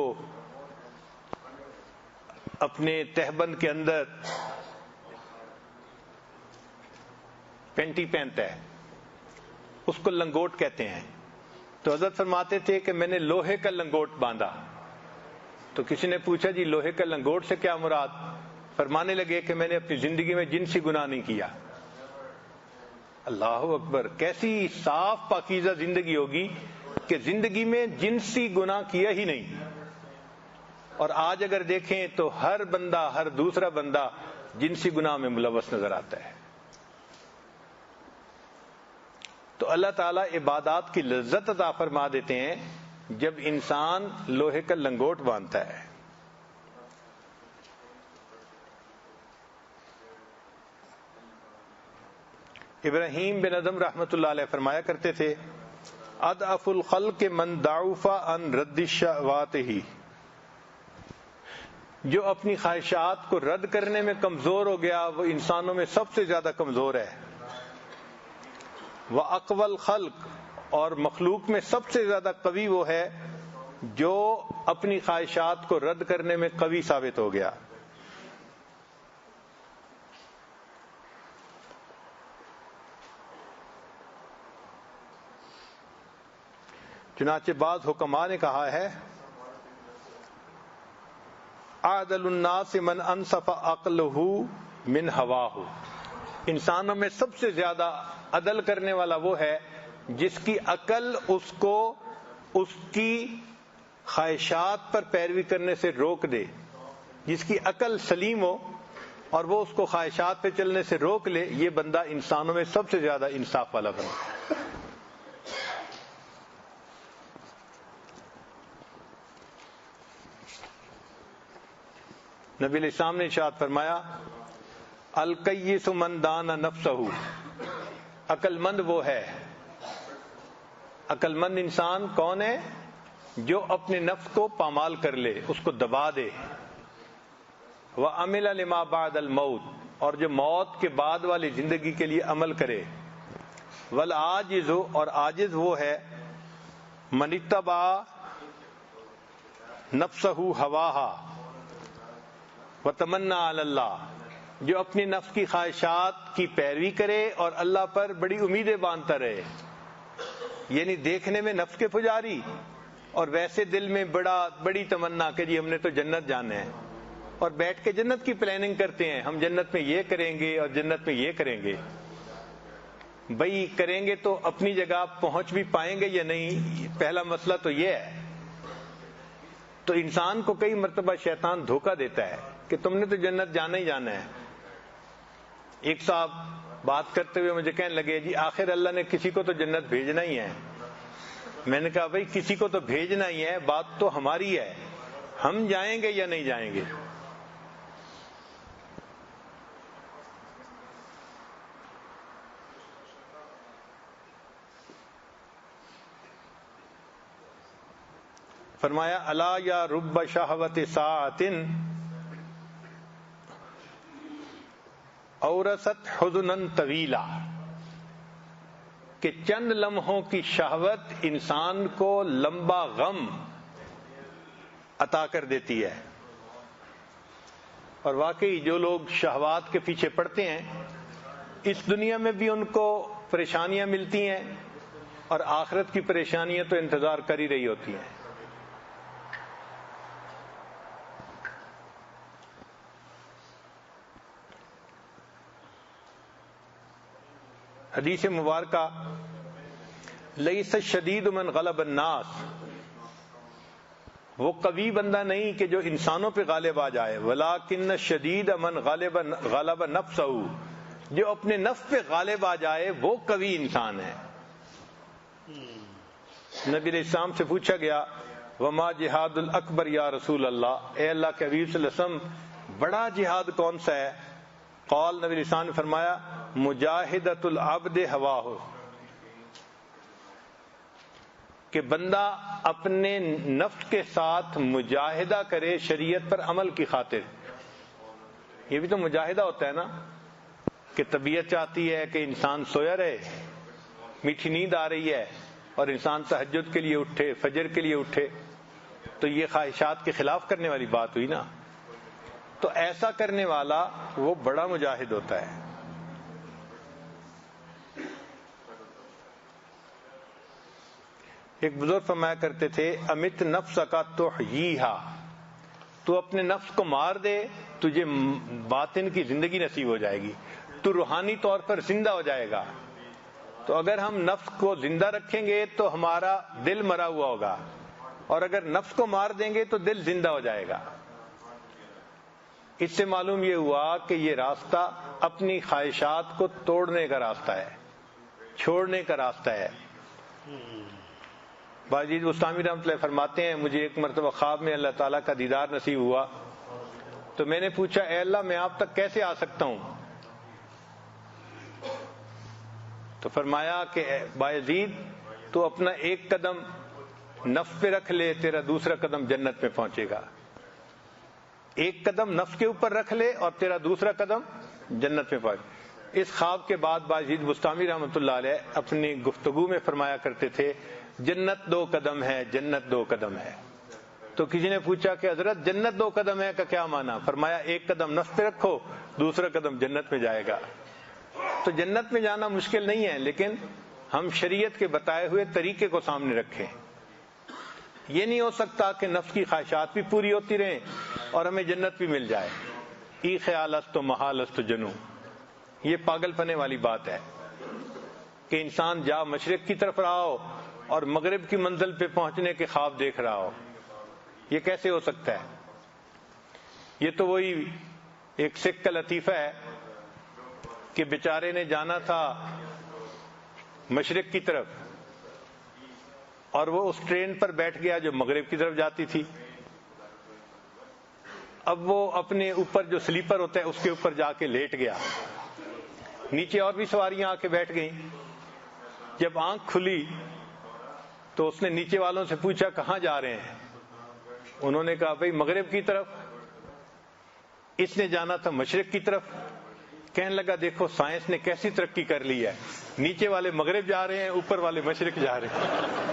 اپنے تہبند کے اندر پینٹی پہنتا ہے اس کو لنگوٹ کہتے ہیں۔ تو حضرت فرماتے تھے کہ میں نے لوہے کا لنگوٹ باندھا۔ تو کسی نے پوچھا جی لوہے کا لنگوٹ سے کیا مراد؟ فرمانے لگے کہ میں نے اپنی زندگی میں جنسی گناہ نہیں کیا۔ اللہ اکبر، کیسی صاف پاکیزہ زندگی ہوگی کہ زندگی میں جنسی گناہ کیا ہی نہیں۔ اور آج اگر دیکھیں تو ہر بندہ، ہر دوسرا بندہ جنسی گناہ میں ملوث نظر آتا ہے۔ تو اللہ تعالیٰ عبادات کی لذت عطا فرما دیتے ہیں جب انسان لوہے کا لنگوٹ باندھتا ہے۔ ابراہیم بن ادم رحمۃ اللہ علیہ فرمایا کرتے تھے اضعف الخلق من ضعف عن رد الشهوات ہی، جو اپنی خواہشات کو رد کرنے میں کمزور ہو گیا وہ انسانوں میں سب سے زیادہ کمزور ہے۔ وَأَقْوَى الْخَلْقِ، اور مخلوق میں سب سے زیادہ قوی وہ ہے جو اپنی خواہشات کو رد کرنے میں قوی ثابت ہو گیا۔ چنانچہ بعض حکماء نے کہا ہے اعدل الناس من انصف عقلہ من ہواہ، انسانوں میں سب سے زیادہ عدل کرنے والا وہ ہے جس کی عقل اس کو اس کی خواہشات پر پیروی کرنے سے روک دے، جس کی عقل سلیم ہو اور وہ اس کو خواہشات پہ چلنے سے روک لے، یہ بندہ انسانوں میں سب سے زیادہ انصاف والا بندہ۔ نبی علیہ السلام نے ارشاد فرمایا الکیس من دان نفسہ، عقل مند وہ ہے، عقل مند انسان کون ہے؟ جو اپنے نفس کو پامال کر لے، اس کو دبا دے۔ وعمل لما بعد الموت، اور جو موت کے بعد والی زندگی کے لیے عمل کرے۔ والعاجز، اور عاجز وہ ہے من اتبع نفسہ ہواہا وتمنا علی اللہ، جو اپنی نفس کی خواہشات کی پیروی کرے اور اللہ پر بڑی امیدیں باندھتا رہے، یعنی دیکھنے میں نفس کے پجاری اور ویسے دل میں بڑی تمنا کہ جی ہم نے تو جنت جانا ہے، اور بیٹھ کے جنت کی پلاننگ کرتے ہیں، ہم جنت میں یہ کریں گے اور جنت میں یہ کریں گے۔ بھئی کریں گے تو اپنی جگہ پہنچ بھی پائیں گے یا نہیں؟ پہلا مسئلہ تو یہ ہے۔ تو انسان کو کئی مرتبہ شیطان دھوکہ دیتا ہے کہ تم نے تو جنت جانا ہی جانا ہے۔ ایک صاحب بات کرتے ہوئے مجھے کہنے لگے جی آخر اللہ نے کسی کو تو جنت بھیجنا ہی ہے۔ میں نے کہا بھائی کسی کو تو بھیجنا ہی ہے، بات تو ہماری ہے، ہم جائیں گے یا نہیں جائیں گے۔ فرمایا الا یا رب شہوت ساعۃ اورثت حزنا طویلا، کہ چند لمحوں کی شہوت انسان کو لمبا غم عطا کر دیتی ہے۔ اور واقعی جو لوگ شہوات کے پیچھے پڑتے ہیں اس دنیا میں بھی ان کو پریشانیاں ملتی ہیں اور آخرت کی پریشانیاں تو انتظار کر ہی رہی ہوتی ہیں۔ حدیث مبارکہ لیس الشدید من غلب الناس، وہ قوی بندہ نہیں کہ جو انسانوں پہ غالب آ جائے، ولکن الشدید من غلب نفسہ، جو اپنے نفس پہ غالب آ جائے وہ قوی انسان ہے۔ نبی علیہ السلام سے پوچھا گیا وما جہاد الاکبر یا رسول اللہ، اے اللہ کے حبیب صلی اللہ علیہ وسلم بڑا جہاد کون سا ہے؟ قال، نبی علیہ السلام نے فرمایا مجاہدۃ العبد ہواہ، کہ بندہ اپنے نفس کے ساتھ مجاہدہ کرے شریعت پر عمل کی خاطر۔ یہ بھی تو مجاہدہ ہوتا ہے نا، کہ طبیعت چاہتی ہے کہ انسان سویا رہے، میٹھی نیند آ رہی ہے اور انسان تہجد کے لیے اٹھے، فجر کے لیے اٹھے، تو یہ خواہشات کے خلاف کرنے والی بات ہوئی نا۔ تو ایسا کرنے والا وہ بڑا مجاہد ہوتا ہے۔ ایک بزرگ فرمایا کرتے تھے امت نفس کا تحییھا، تو اپنے نفس کو مار دے تجھے باطن کی زندگی نصیب ہو جائے گی، تو روحانی طور پر زندہ ہو جائے گا۔ تو اگر ہم نفس کو زندہ رکھیں گے تو ہمارا دل مرا ہوا ہوگا، اور اگر نفس کو مار دیں گے تو دل زندہ ہو جائے گا۔ اس سے معلوم یہ ہوا کہ یہ راستہ اپنی خواہشات کو توڑنے کا راستہ ہے، چھوڑنے کا راستہ ہے۔ باجید بستامی رحمۃ اللہ فرماتے ہیں مجھے ایک مرتبہ خواب میں اللہ تعالیٰ کا دیدار نصیب ہوا، تو میں نے پوچھا اے اللہ میں آپ تک کیسے آ سکتا ہوں؟ تو فرمایا کہ بایزید تو اپنا ایک قدم نفس پہ رکھ لے، تیرا دوسرا قدم جنت میں پہنچے گا. ایک قدم نفس کے اوپر رکھ لے اور تیرا دوسرا قدم جنت میں پہنچے. اس خواب کے بعد بایزید بستامی رحمۃ اللہ علیہ اپنی گفتگو میں فرمایا کرتے تھے جنت 2 قدم ہے، جنت 2 قدم ہے. تو کسی نے پوچھا کہ حضرت جنت 2 قدم ہے کا کیا معنی؟ فرمایا ایک قدم نفس پہ رکھو، دوسرا قدم جنت میں جائے گا. تو جنت میں جانا مشکل نہیں ہے، لیکن ہم شریعت کے بتائے ہوئے طریقے کو سامنے رکھیں. یہ نہیں ہو سکتا کہ نفس کی خواہشات بھی پوری ہوتی رہیں اور ہمیں جنت بھی مل جائے. ای خیال است و محال است جنوں، یہ پاگل پنے والی بات ہے کہ انسان جا مشرق کی طرف رہا ہو اور مغرب کی منزل پہ پہنچنے کے خواب دیکھ رہا ہو. یہ کیسے ہو سکتا ہے؟ یہ تو وہی ایک سکھ کا لطیفہ ہے کہ بیچارے نے جانا تھا مشرق کی طرف اور وہ اس ٹرین پر بیٹھ گیا جو مغرب کی طرف جاتی تھی. اب وہ اپنے اوپر جو سلیپر ہوتا ہے اس کے اوپر جا کے لیٹ گیا. نیچے اور بھی سواریاں آ کے بیٹھ گئیں. جب آنکھ کھلی تو اس نے نیچے والوں سے پوچھا کہاں جا رہے ہیں؟ انہوں نے کہا بھئی مغرب کی طرف. اس نے جانا تھا مشرق کی طرف. کہنے لگا دیکھو سائنس نے کیسی ترقی کر لی ہے، نیچے والے مغرب جا رہے ہیں، اوپر والے مشرق جا رہے ہیں.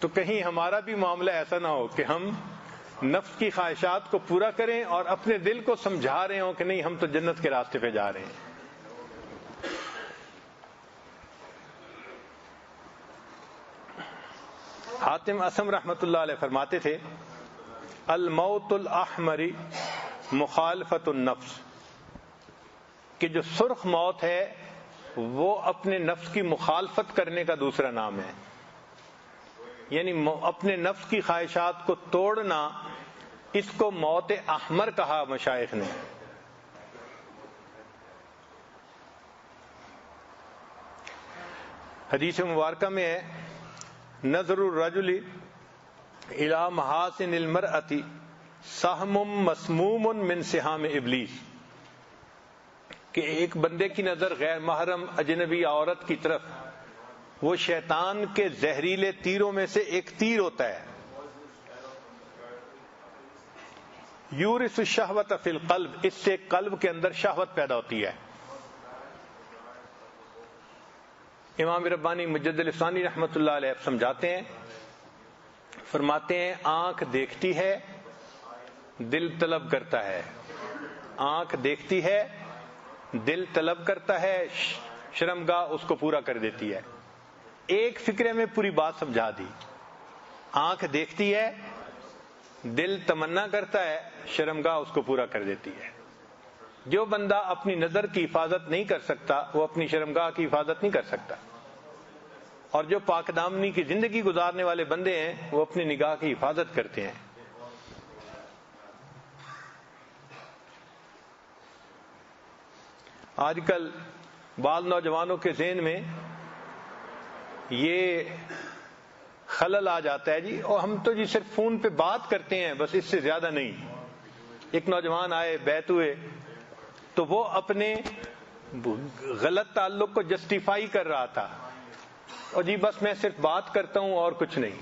تو کہیں ہمارا بھی معاملہ ایسا نہ ہو کہ ہم نفس کی خواہشات کو پورا کریں اور اپنے دل کو سمجھا رہے ہوں کہ نہیں ہم تو جنت کے راستے پہ جا رہے ہیں. حاتم اسم رحمۃ اللہ علیہ فرماتے تھے الموت الاحمر مخالفت النفس، کہ جو سرخ موت ہے وہ اپنے نفس کی مخالفت کرنے کا دوسرا نام ہے. یعنی اپنے نفس کی خواہشات کو توڑنا، اس کو موت احمر کہا مشائخ نے. حدیث مبارکہ میں ہے نظر الرجل الی محاسن المرأۃ سہم مسموم من سہام ابلیس، کہ ایک بندے کی نظر غیر محرم اجنبی عورت کی طرف وہ شیطان کے زہریلے تیروں میں سے ایک تیر ہوتا ہے. یورث الشہوۃ فی القلب، اس سے قلب کے اندر شہوت پیدا ہوتی ہے. امام ربانی مجد الافسانی رحمۃ اللہ علیہ سمجھاتے ہیں، فرماتے ہیں آنکھ دیکھتی ہے دل طلب کرتا ہے. آنکھ دیکھتی ہے دل طلب کرتا ہے، شرمگاہ اس کو پورا کر دیتی ہے. ایک فکرے میں پوری بات سمجھا دی. آنکھ دیکھتی ہے دل تمنا کرتا ہے، شرمگاہ اس کو پورا کر دیتی ہے. جو بندہ اپنی نظر کی حفاظت نہیں کر سکتا وہ اپنی شرمگاہ کی حفاظت نہیں کر سکتا، اور جو پاک دامنی کی زندگی گزارنے والے بندے ہیں وہ اپنی نگاہ کی حفاظت کرتے ہیں. آج کل بعض نوجوانوں کے ذہن میں یہ خلل آ جاتا ہے جی اور ہم تو جی صرف فون پہ بات کرتے ہیں بس، اس سے زیادہ نہیں. ایک نوجوان آئے بیت ہوئے تو وہ اپنے غلط تعلق کو جسٹیفائی کر رہا تھا، اور جی بس میں صرف بات کرتا ہوں اور کچھ نہیں.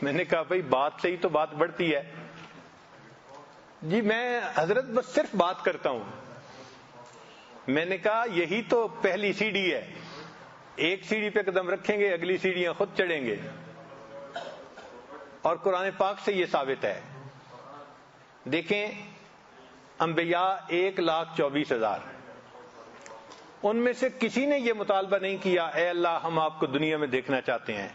میں نے کہا بھائی بات سے ہی تو بات بڑھتی ہے. جی میں حضرت بس صرف بات کرتا ہوں. میں نے کہا یہی تو پہلی سیڑھی ہے، ایک سیڑھی پہ قدم رکھیں گے اگلی سیڑھیاں خود چڑھیں گے، اور قرآن پاک سے یہ ثابت ہے. دیکھیں انبیاء 1,24,000، ان میں سے کسی نے یہ مطالبہ نہیں کیا اے اللہ ہم آپ کو دنیا میں دیکھنا چاہتے ہیں،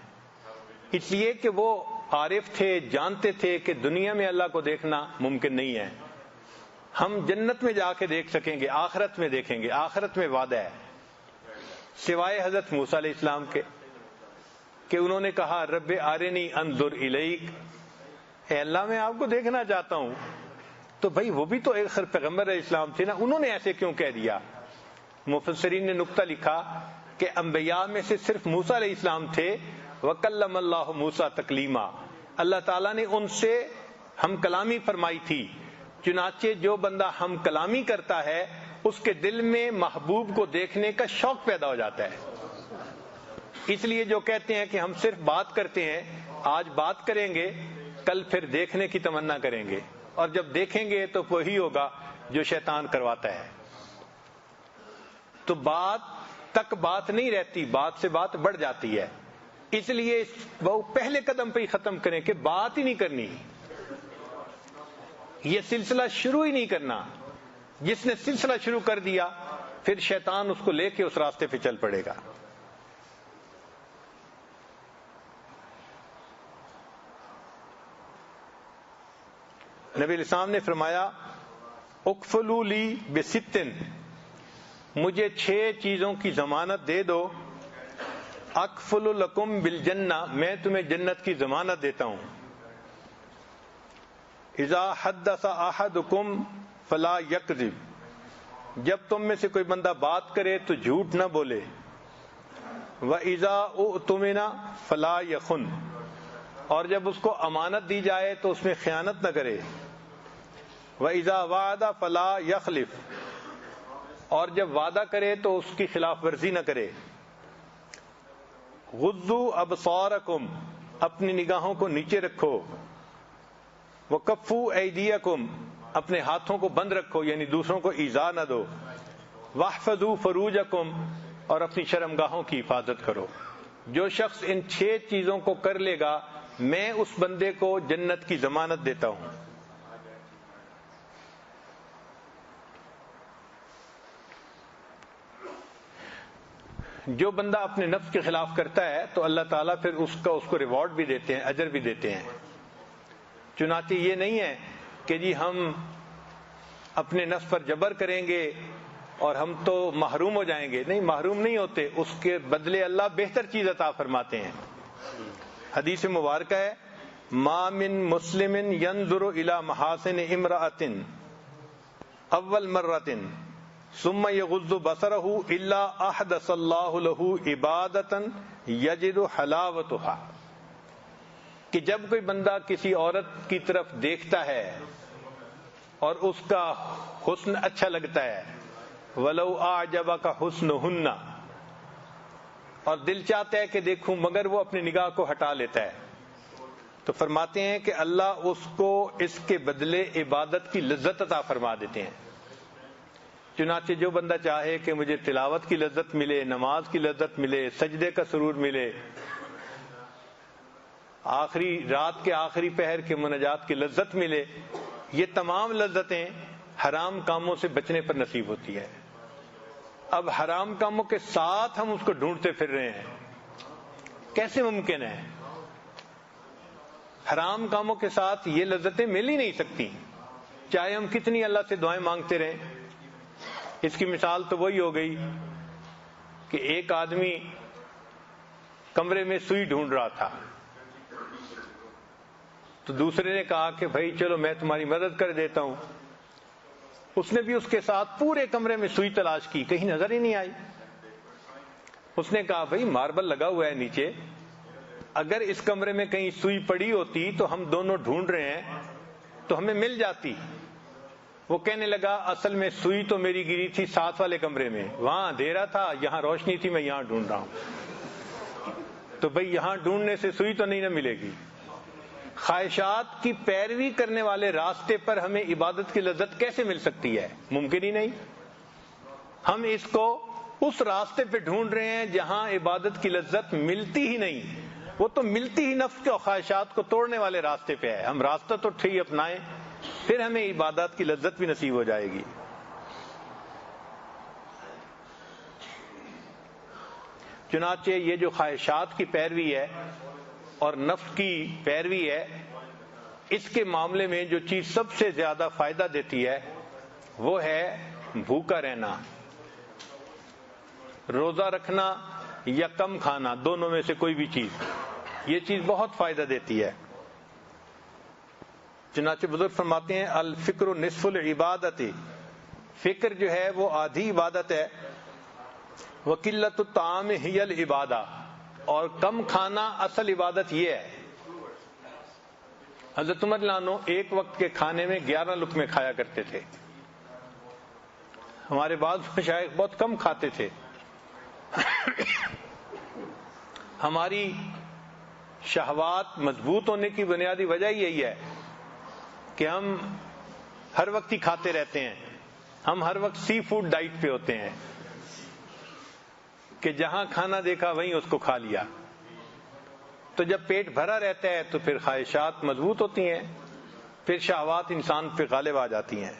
اس لیے کہ وہ عارف تھے، جانتے تھے کہ دنیا میں اللہ کو دیکھنا ممکن نہیں ہے. ہم جنت میں جا کے دیکھ سکیں گے، آخرت میں دیکھیں گے، آخرت میں وعدہ ہے. سوائے حضرت موسیٰ علیہ السلام کے کہ انہوں نے کہا رب ارنی انظر الیک، اے اللہ میں آپ کو دیکھنا چاہتا ہوں. تو بھائی وہ بھی تو ایک پیغمبر علیہ السلام تھے نا، انہوں نے ایسے کیوں کہہ دیا؟ مفسرین نے نقطہ لکھا کہ انبیاء میں سے صرف موسیٰ علیہ السلام تھے وکلم اللہ موسیٰ تکلیما، اللہ تعالیٰ نے ان سے ہم کلامی فرمائی تھی. چنانچہ جو بندہ ہم کلامی کرتا ہے اس کے دل میں محبوب کو دیکھنے کا شوق پیدا ہو جاتا ہے. اس لیے جو کہتے ہیں کہ ہم صرف بات کرتے ہیں، آج بات کریں گے، کل پھر دیکھنے کی تمنا کریں گے، اور جب دیکھیں گے تو وہی ہوگا جو شیطان کرواتا ہے. تو بات تک بات نہیں رہتی، بات سے بات بڑھ جاتی ہے. اس لیے وہ پہلے قدم پہ ہی ختم کریں کہ بات ہی نہیں کرنی، یہ سلسلہ شروع ہی نہیں کرنا. جس نے سلسلہ شروع کر دیا پھر شیطان اس کو لے کے اس راستے پہ چل پڑے گا. نبی علیہ السلام نے فرمایا اکفلوا لی بستن، مجھے 6 چیزوں کی ضمانت دے دو، اکفل لکم بالجنہ، میں تمہیں جنت کی ضمانت دیتا ہوں. اذا حدث احدکم فلا یکذب، جب تم میں سے کوئی بندہ بات کرے تو جھوٹ نہ بولے. وَإِذَا اؤْتُمِنَ فَلَا يَخُنْ، اور جب اس کو امانت دی جائے تو اس میں خیانت نہ کرے. وَإِذَا وَعَدَ فَلَا يَخْلِفْ، اور جب وعدہ کرے تو اس کی خلاف ورزی نہ کرے. غضوا ابصارکم، اپنی نگاہوں کو نیچے رکھو. وکفوا ایدیکم، اپنے ہاتھوں کو بند رکھو یعنی دوسروں کو ایذا نہ دو. واحفظوا فروجکم، اور اپنی شرمگاہوں کی حفاظت کرو. جو شخص ان 6 چیزوں کو کر لے گا میں اس بندے کو جنت کی ضمانت دیتا ہوں. جو بندہ اپنے نفس کے خلاف کرتا ہے تو اللہ تعالیٰ پھر اس کو ریوارڈ بھی دیتے ہیں، اجر بھی دیتے ہیں. چنانچہ یہ نہیں ہے کہ جی ہم اپنے نفس پر جبر کریں گے اور ہم تو محروم ہو جائیں گے. نہیں، محروم نہیں ہوتے، اس کے بدلے اللہ بہتر چیز عطا فرماتے ہیں. حدیث مبارکہ ہے ما من مسلم ينظر الى محاسن امرأة اول مرة ثم يغض بصره الا احدث اللہ له عبادة یجد حلاوتها، کہ جب کوئی بندہ کسی عورت کی طرف دیکھتا ہے اور اس کا حسن اچھا لگتا ہے، ولو اعجبک حسنہن، اور دل چاہتا ہے کہ دیکھوں مگر وہ اپنی نگاہ کو ہٹا لیتا ہے، تو فرماتے ہیں کہ اللہ اس کو اس کے بدلے عبادت کی لذت عطا فرما دیتے ہیں. چنانچہ جو بندہ چاہے کہ مجھے تلاوت کی لذت ملے، نماز کی لذت ملے، سجدے کا سرور ملے، آخری رات کے آخری پہر کے مناجات کی لذت ملے، یہ تمام لذتیں حرام کاموں سے بچنے پر نصیب ہوتی ہے. اب حرام کاموں کے ساتھ ہم اس کو ڈھونڈتے پھر رہے ہیں، کیسے ممکن ہے؟ حرام کاموں کے ساتھ یہ لذتیں مل ہی نہیں سکتی، چاہے ہم کتنی اللہ سے دعائیں مانگتے رہیں. اس کی مثال تو وہی ہو گئی کہ ایک آدمی کمرے میں سوئی ڈھونڈ رہا تھا، تو دوسرے نے کہا کہ بھائی چلو میں تمہاری مدد کر دیتا ہوں. اس نے بھی اس کے ساتھ پورے کمرے میں سوئی تلاش کی، کہیں نظر ہی نہیں آئی. اس نے کہا بھائی ماربل لگا ہوا ہے نیچے، اگر اس کمرے میں کہیں سوئی پڑی ہوتی تو ہم دونوں ڈھونڈ رہے ہیں تو ہمیں مل جاتی. وہ کہنے لگا اصل میں سوئی تو میری گری تھی ساتھ والے کمرے میں، وہاں اندھیرا تھا، یہاں روشنی تھی، میں یہاں ڈھونڈ رہا ہوں. تو بھئی یہاں ڈھونڈنے سے سوئی تو نہیں نہ ملے گی. خواہشات کی پیروی کرنے والے راستے پر ہمیں عبادت کی لذت کیسے مل سکتی ہے؟ ممکن ہی نہیں. ہم اس کو اس راستے پہ ڈھونڈ رہے ہیں جہاں عبادت کی لذت ملتی ہی نہیں. وہ تو ملتی ہی نفس کے خواہشات کو توڑنے والے راستے پہ ہے. ہم راستہ تو ٹھیک اپنائیں، پھر ہمیں عبادات کی لذت بھی نصیب ہو جائے گی. چنانچہ یہ جو خواہشات کی پیروی ہے اور نفس کی پیروی ہے، اس کے معاملے میں جو چیز سب سے زیادہ فائدہ دیتی ہے وہ ہے بھوکا رہنا، روزہ رکھنا یا کم کھانا، دونوں میں سے کوئی بھی چیز. یہ چیز بہت فائدہ دیتی ہے. چنانچہ بزرگ فرماتے ہیں الفکر نصف العبادت، فکر جو ہے وہ آدھی عبادت ہے. وقلت الطعام ہی العبادہ، اور کم کھانا اصل عبادت یہ ہے. حضرت عمر رضی اللہ عنہ ایک وقت کے کھانے میں 11 لقمے کھایا کرتے تھے. ہمارے بعض مشائخ بہت کم کھاتے تھے. ہماری شہوات مضبوط ہونے کی بنیادی وجہ یہی ہے کہ ہم ہر وقت ہی کھاتے رہتے ہیں. ہم ہر وقت سی فوڈ ڈائٹ پہ ہوتے ہیں کہ جہاں کھانا دیکھا وہیں اس کو کھا لیا. تو جب پیٹ بھرا رہتا ہے تو پھر خواہشات مضبوط ہوتی ہیں, پھر شہوات انسان پہ غالب آ جاتی ہیں.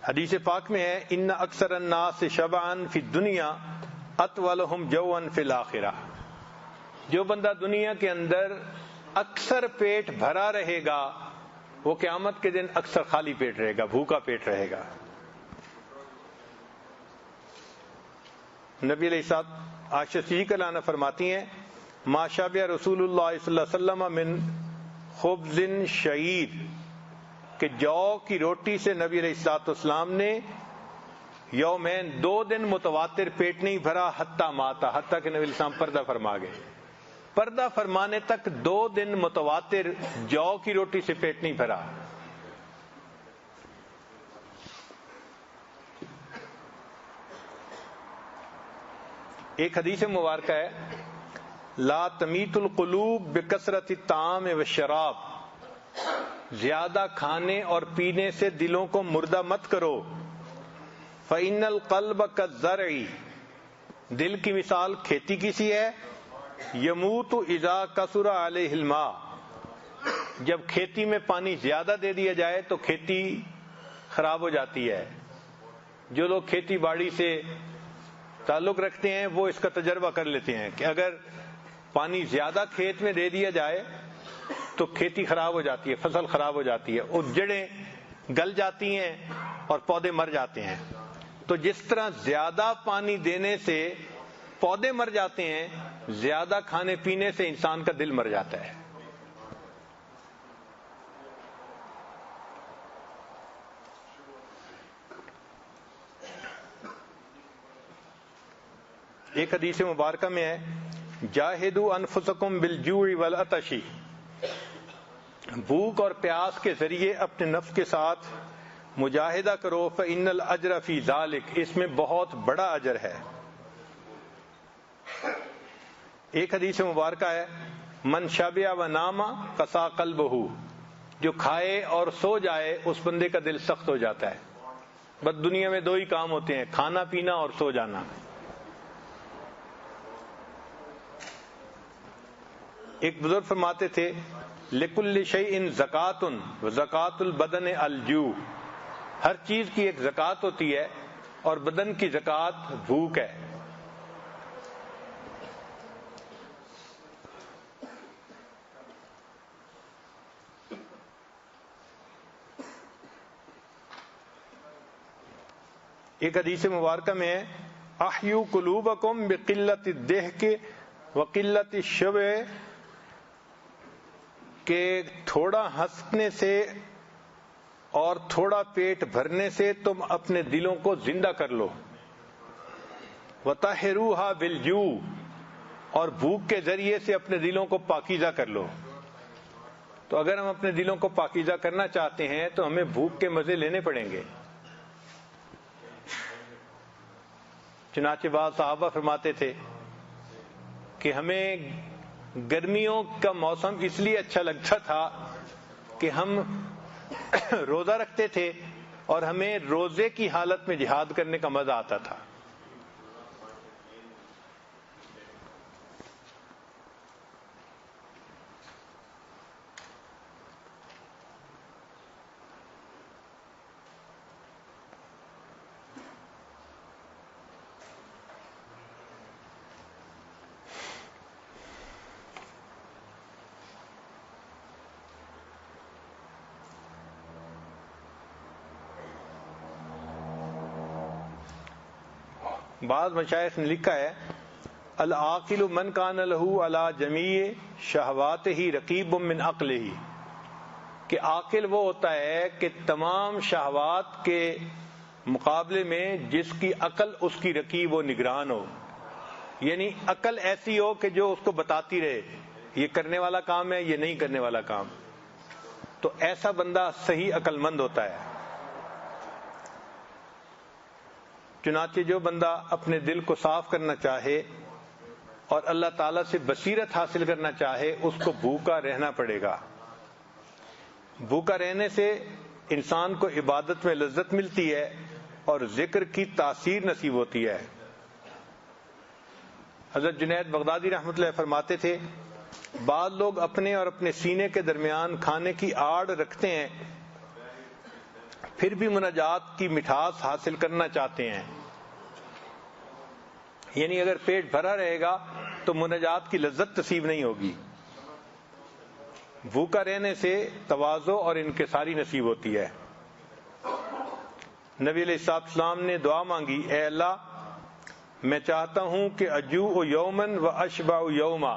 حدیث پاک میں ہے ان اکثر الناس شبعا فی الدنیا اطولهم جوعا فی الاخرہ. جو بندہ دنیا کے اندر اکثر پیٹ بھرا رہے گا وہ قیامت کے دن اکثر خالی پیٹ رہے گا, بھوکا پیٹ رہے گا. نبی علیہ السلام عائشہ صدیقہ عنہا فرماتی ہیں ما شبع رسول اللہ صلی اللہ علیہ وسلم من خبز شعیر, کہ جو کی روٹی سے نبی علیہ السلام نے یومین 2 دن متواتر پیٹ نہیں بھرا حتیٰ ماتا, حتیٰ کہ نبی علیہ السلام پردہ فرما گئے. پردہ فرمانے تک 2 دن متواتر جو کی روٹی سے پیٹ نہیں بھرا. ایک حدیث مبارکہ ہے لا تمیت القلوب بکثرت الطعام والشراب, زیادہ کھانے اور پینے سے دلوں کو مردہ مت کرو. فإن القلب كالزرع, دل کی مثال کھیتی کی سی ہے. یموت اذا کثر علیہ الماء, جب کھیتی میں پانی زیادہ دے دیا جائے تو کھیتی خراب ہو جاتی ہے. جو لوگ کھیتی باڑی سے تعلق رکھتے ہیں وہ اس کا تجربہ کر لیتے ہیں کہ اگر پانی زیادہ کھیت میں دے دیا جائے تو کھیتی خراب ہو جاتی ہے, فصل خراب ہو جاتی ہے, اور جڑیں گل جاتی ہیں اور پودے مر جاتے ہیں. تو جس طرح زیادہ پانی دینے سے پودے مر جاتے ہیں, زیادہ کھانے پینے سے انسان کا دل مر جاتا ہے. ایک حدیث مبارکہ میں ہے جاہدوا انفسکم بالجوع والعطش, بھوک اور پیاس کے ذریعے اپنے نفس کے ساتھ مجاہدہ کرو. فإن الأجر فی ذلک, اس میں بہت بڑا اجر ہے. ایک حدیث مبارکہ ہے من شبع ونام قسا قلبہ, جو کھائے اور سو جائے اس بندے کا دل سخت ہو جاتا ہے. بس دنیا میں 2 ہی کام ہوتے ہیں, کھانا پینا اور سو جانا. ایک بزرگ فرماتے تھے لکل شیء زکات وزکات البدن الجوع, ہر چیز کی ایک زکات ہوتی ہے اور بدن کی زکات بھوک ہے. ایک حدیث مبارکہ میں ہے احیوا قلوبکم بقلۃ الضحک وقلۃ الشبع, کہ تھوڑا ہنسنے سے اور تھوڑا پیٹ بھرنے سے تم اپنے دلوں کو زندہ کر لو. وطہروها بالجوع, اور بھوک کے ذریعے سے اپنے دلوں کو پاکیزہ کر لو. تو اگر ہم اپنے دلوں کو پاکیزہ کرنا چاہتے ہیں تو ہمیں بھوک کے مزے لینے پڑیں گے. چنانچہ بعض صحابہ فرماتے تھے کہ ہمیں گرمیوں کا موسم اس لیے اچھا لگتا تھا کہ ہم روزہ رکھتے تھے اور ہمیں روزے کی حالت میں جہاد کرنے کا مزہ آتا تھا. بعض مشائخ نے لکھا ہے العاقل من کان له علی جمیع شہواتہ رقیب من عقلہ, کہ عاقل وہ ہوتا ہے کہ تمام شہوات کے مقابلے میں جس کی عقل اس کی رقیب و نگران ہو. یعنی عقل ایسی ہو کہ جو اس کو بتاتی رہے یہ کرنے والا کام ہے، یہ نہیں کرنے والا کام. تو ایسا بندہ صحیح عقل مند ہوتا ہے. چنانچہ جو بندہ اپنے دل کو صاف کرنا چاہے اور اللہ تعالیٰ سے بصیرت حاصل کرنا چاہے اس کو بھوکا رہنا پڑے گا. بھوکا رہنے سے انسان کو عبادت میں لذت ملتی ہے اور ذکر کی تاثیر نصیب ہوتی ہے. حضرت جنید بغدادی رحمۃ اللہ فرماتے تھے بعض لوگ اپنے اور اپنے سینے کے درمیان کھانے کی آڑ رکھتے ہیں پھر بھی مناجات کی مٹھاس حاصل کرنا چاہتے ہیں. یعنی اگر پیٹ بھرا رہے گا تو مناجات کی لذت نصیب نہیں ہوگی. بھوکا رہنے سے تواضع اور انکساری نصیب ہوتی ہے. نبی علیہ السلام نے دعا مانگی، اے اللہ میں چاہتا ہوں کہ اجوع یومن و اشبع یوما،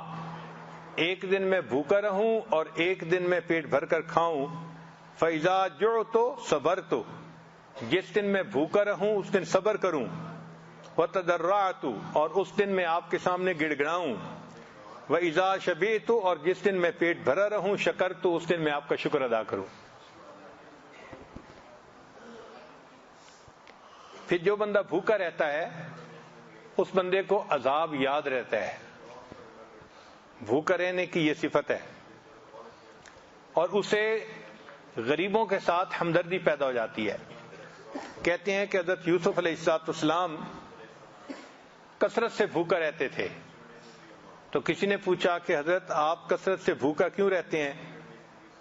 ایک دن میں بھوکا رہوں اور ایک دن میں پیٹ بھر کر کھاؤں. فَإِذَا جُعْتُ صَبَرْتُ، جس دن میں بھوکا رہوں اس دن صبر کروں. وَتَضَرَّعْتُ، اور اس دن میں آپ کے سامنے گڑ گڑاؤں. وَإِذَا شَبِعْتُ، اور جس دن میں پیٹ بھرا رہوں شَكَرْتُ، اس دن میں آپ کا شکر ادا کروں. پھر جو بندہ بھوکا رہتا ہے اس بندے کو عذاب یاد رہتا ہے. بھوکا رہنے کی یہ صفت ہے اور اسے غریبوں کے ساتھ ہمدردی پیدا ہو جاتی ہے. کہتے ہیں کہ حضرت یوسف علیہ السلام کثرت سے بھوکا رہتے تھے. تو کسی نے پوچھا کہ حضرت آپ کثرت سے بھوکا کیوں رہتے ہیں؟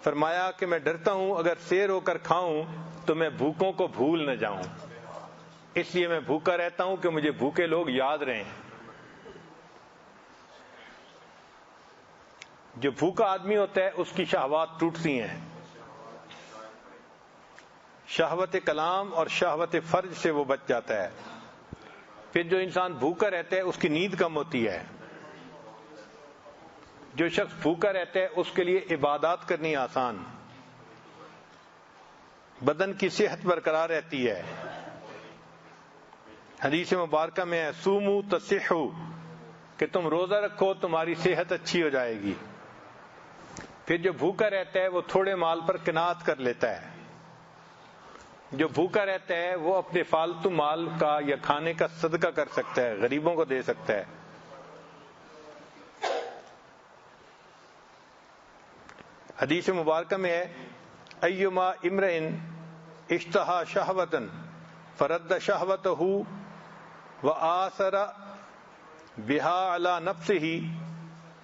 فرمایا کہ میں ڈرتا ہوں اگر سیر ہو کر کھاؤں تو میں بھوکوں کو بھول نہ جاؤں، اس لیے میں بھوکا رہتا ہوں کہ مجھے بھوکے لوگ یاد رہیں. جو بھوکا آدمی ہوتا ہے اس کی شہوات ٹوٹتی ہیں. شہوت کلام اور شہوت فرج سے وہ بچ جاتا ہے. پھر جو انسان بھوکا رہتا ہے اس کی نیند کم ہوتی ہے. جو شخص بھوکا رہتا ہے اس کے لیے عبادات کرنی آسان، بدن کی صحت برقرار رہتی ہے. حدیث مبارکہ میں ہے سومو تصحو، کہ تم روزہ رکھو تمہاری صحت اچھی ہو جائے گی. پھر جو بھوکا رہتا ہے وہ تھوڑے مال پر قناعت کر لیتا ہے. جو بھوکا رہتا ہے وہ اپنے فالتو مال کا یا کھانے کا صدقہ کر سکتا ہے، غریبوں کو دے سکتا ہے. حدیث مبارکہ میں ہے ایما امرئن اشتہا شہوتن فرد شہوتہ وآثر بہا علی نفسہ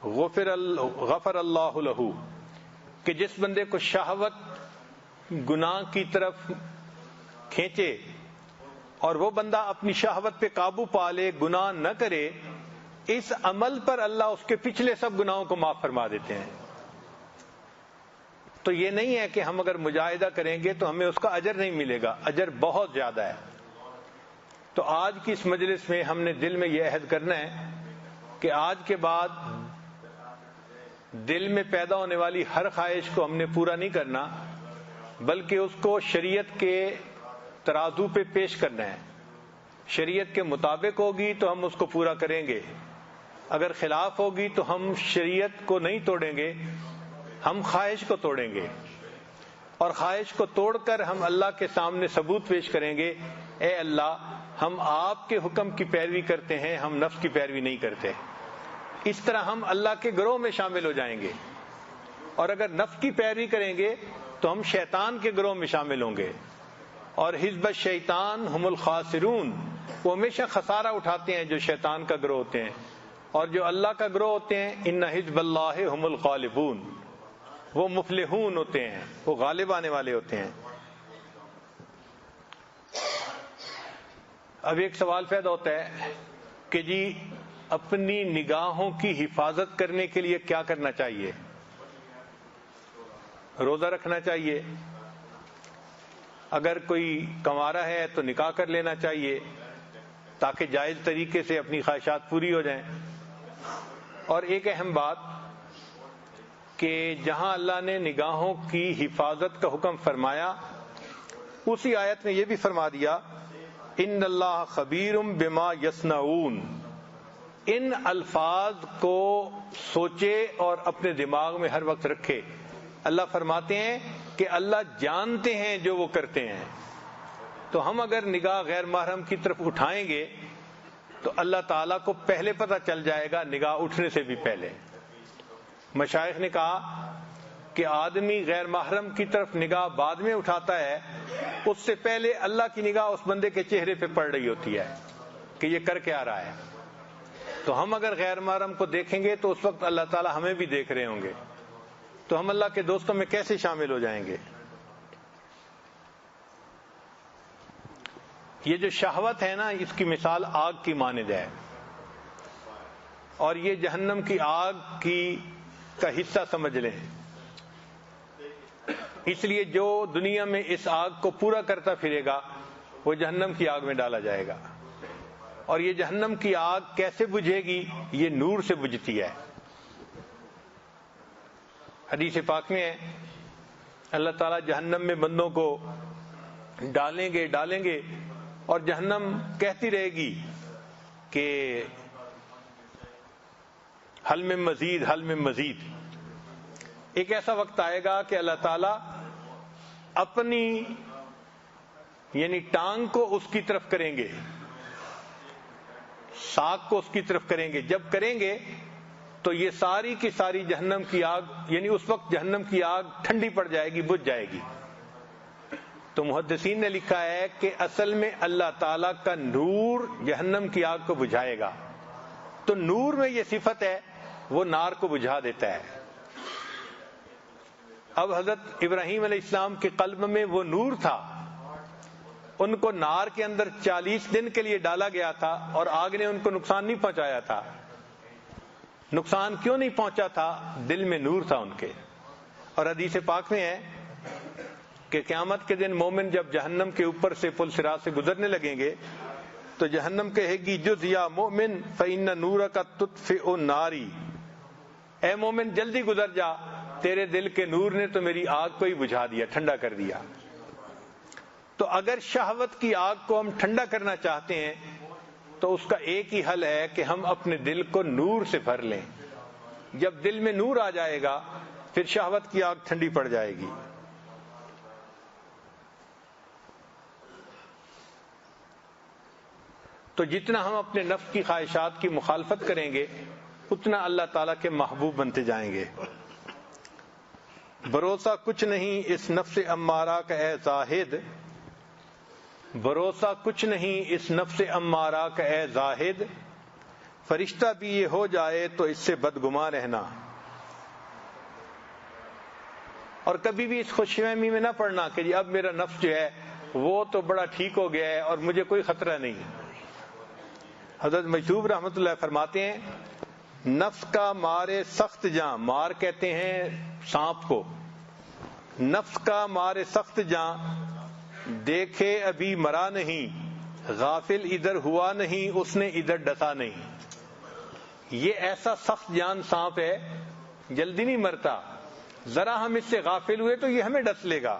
غفر اللہ لہ، کہ جس بندے کو شہوت گناہ کی طرف کھینچے اور وہ بندہ اپنی شہوت پہ قابو پا لے، گناہ نہ کرے، اس عمل پر اللہ اس کے پچھلے سب گناہوں کو معاف فرما دیتے ہیں. تو یہ نہیں ہے کہ ہم اگر مجاہدہ کریں گے تو ہمیں اس کا اجر نہیں ملے گا، اجر بہت زیادہ ہے. تو آج کی اس مجلس میں ہم نے دل میں یہ عہد کرنا ہے کہ آج کے بعد دل میں پیدا ہونے والی ہر خواہش کو ہم نے پورا نہیں کرنا، بلکہ اس کو شریعت کے ترازو پہ پیش کرنا ہے. شریعت کے مطابق ہوگی تو ہم اس کو پورا کریں گے، اگر خلاف ہوگی تو ہم شریعت کو نہیں توڑیں گے، ہم خواہش کو توڑیں گے. اور خواہش کو توڑ کر ہم اللہ کے سامنے ثبوت پیش کریں گے، اے اللہ ہم آپ کے حکم کی پیروی کرتے ہیں، ہم نفس کی پیروی نہیں کرتے. اس طرح ہم اللہ کے گروہ میں شامل ہو جائیں گے. اور اگر نفس کی پیروی کریں گے تو ہم شیطان کے گروہ میں شامل ہوں گے. اور حزب الشیطان ہم الخاسرون، وہ ہمیشہ خسارہ اٹھاتے ہیں جو شیطان کا گروہ ہوتے ہیں. اور جو اللہ کا گروہ ہوتے ہیں ان حزب اللہ ہم الغالبون، وہ مفلحون ہوتے ہیں، وہ غالب آنے والے ہوتے ہیں. اب ایک سوال پیدا ہوتا ہے کہ جی اپنی نگاہوں کی حفاظت کرنے کے لیے کیا کرنا چاہیے؟ روزہ رکھنا چاہیے، اگر کوئی کنوارا ہے تو نکاح کر لینا چاہیے تاکہ جائز طریقے سے اپنی خواہشات پوری ہو جائیں. اور ایک اہم بات کہ جہاں اللہ نے نگاہوں کی حفاظت کا حکم فرمایا اسی آیت میں یہ بھی فرما دیا ان اللہ خبیر بما یصنعون، ان الفاظ کو سوچے اور اپنے دماغ میں ہر وقت رکھے. اللہ فرماتے ہیں کہ اللہ جانتے ہیں جو وہ کرتے ہیں. تو ہم اگر نگاہ غیر محرم کی طرف اٹھائیں گے تو اللہ تعالیٰ کو پہلے پتہ چل جائے گا نگاہ اٹھنے سے بھی پہلے. مشائخ نے کہا کہ آدمی غیر محرم کی طرف نگاہ بعد میں اٹھاتا ہے، اس سے پہلے اللہ کی نگاہ اس بندے کے چہرے پہ پڑ رہی ہوتی ہے کہ یہ کر کے آ رہا ہے. تو ہم اگر غیر محرم کو دیکھیں گے تو اس وقت اللہ تعالیٰ ہمیں بھی دیکھ رہے ہوں گے، تو ہم اللہ کے دوستوں میں کیسے شامل ہو جائیں گے؟ یہ جو شہوت ہے نا، اس کی مثال آگ کی مانند ہے، اور یہ جہنم کی آگ کا حصہ سمجھ لیں. اس لیے جو دنیا میں اس آگ کو پورا کرتا پھرے گا وہ جہنم کی آگ میں ڈالا جائے گا. اور یہ جہنم کی آگ کیسے بجھے گی؟ یہ نور سے بجھتی ہے. حدیث پاک میں ہے اللہ تعالیٰ جہنم میں بندوں کو ڈالیں گے اور جہنم کہتی رہے گی کہ حل میں مزید، حل میں مزید. ایک ایسا وقت آئے گا کہ اللہ تعالیٰ اپنی یعنی ٹانگ کو اس کی طرف کریں گے، ساق کو اس کی طرف کریں گے. جب کریں گے تو یہ ساری کی ساری جہنم کی آگ، یعنی اس وقت جہنم کی آگ ٹھنڈی پڑ جائے گی، بجھ جائے گی. تو محدثین نے لکھا ہے کہ اصل میں اللہ تعالیٰ کا نور جہنم کی آگ کو بجھائے گا. تو نور میں یہ صفت ہے، وہ نار کو بجھا دیتا ہے. اب حضرت ابراہیم علیہ السلام کے قلب میں وہ نور تھا، ان کو نار کے اندر 40 دن کے لیے ڈالا گیا تھا اور آگ نے ان کو نقصان نہیں پہنچایا تھا. نقصان کیوں نہیں پہنچا تھا؟ دل میں نور تھا ان کے. اور حدیث پاک میں ہے کہ قیامت کے دن مومن جب جہنم کے اوپر سے پل صراط سے گزرنے لگیں گے تو جہنم کہے گی جز یا مومن فإن نورک تطفئ ناری، اے مومن جلدی گزر جا، تیرے دل کے نور نے تو میری آگ کو ہی بجھا دیا، ٹھنڈا کر دیا. تو اگر شہوت کی آگ کو ہم ٹھنڈا کرنا چاہتے ہیں تو اس کا ایک ہی حل ہے کہ ہم اپنے دل کو نور سے بھر لیں. جب دل میں نور آ جائے گا پھر شہوت کی آگ ٹھنڈی پڑ جائے گی. تو جتنا ہم اپنے نفس کی خواہشات کی مخالفت کریں گے اتنا اللہ تعالیٰ کے محبوب بنتے جائیں گے. بھروسہ کچھ نہیں اس نفس امارہ کا اے زاہد، بھروسہ کچھ نہیں اس نفس امارہ کا اے زاہد، فرشتہ بھی یہ ہو جائے تو اس سے بدگمان رہنا. اور کبھی بھی اس خوش فہمی میں نہ پڑنا کہ جی اب میرا نفس جو ہے وہ تو بڑا ٹھیک ہو گیا ہے اور مجھے کوئی خطرہ نہیں. حضرت مجذوب رحمۃ اللہ فرماتے ہیں نفس کا مارے سخت جاں، مار کہتے ہیں سانپ کو، نفس کا مارے سخت جاں دیکھے ابھی مرا نہیں، غافل ادھر ہوا نہیں اس نے ادھر ڈسا نہیں. یہ ایسا سخت جان سانپ ہے، جلدی نہیں مرتا، ذرا ہم اس سے غافل ہوئے تو یہ ہمیں ڈس لے گا.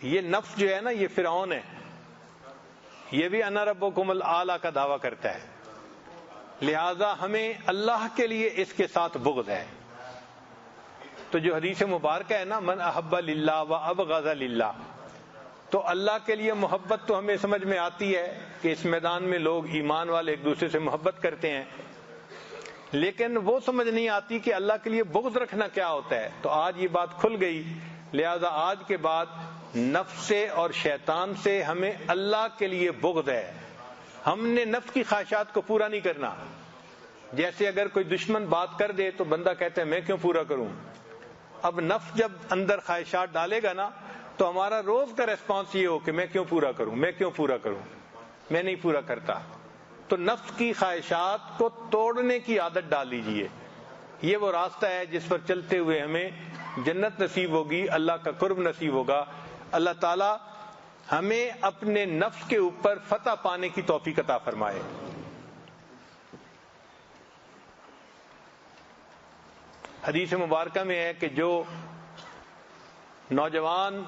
یہ نفس جو ہے نا یہ فرعون ہے، یہ بھی انا ربکم الاعلی کا دعویٰ کرتا ہے، لہذا ہمیں اللہ کے لیے اس کے ساتھ بغض ہے. تو جو حدیث مبارکہ ہے نا من احب للہ و ابغض للہ، تو اللہ کے لیے محبت تو ہمیں سمجھ میں آتی ہے کہ اس میدان میں لوگ ایمان والے ایک دوسرے سے محبت کرتے ہیں، لیکن وہ سمجھ نہیں آتی کہ اللہ کے لیے بغض رکھنا کیا ہوتا ہے. تو آج یہ بات کھل گئی، لہذا آج کے بعد نفس سے اور شیطان سے ہمیں اللہ کے لیے بغض ہے. ہم نے نفس کی خواہشات کو پورا نہیں کرنا. جیسے اگر کوئی دشمن بات کر دے تو بندہ کہتا ہے میں کیوں پورا کروں. اب نفس جب اندر خواہشات ڈالے گا نا تو ہمارا روز کا ریسپانس یہ ہو کہ میں کیوں پورا کروں، میں کیوں پورا کروں، میں نہیں پورا کرتا. تو نفس کی خواہشات کو توڑنے کی عادت ڈال لیجئے. یہ وہ راستہ ہے جس پر چلتے ہوئے ہمیں جنت نصیب ہوگی، اللہ کا قرب نصیب ہوگا. اللہ تعالی ہمیں اپنے نفس کے اوپر فتح پانے کی توفیق عطا فرمائے. حدیث مبارکہ میں ہے کہ جو نوجوان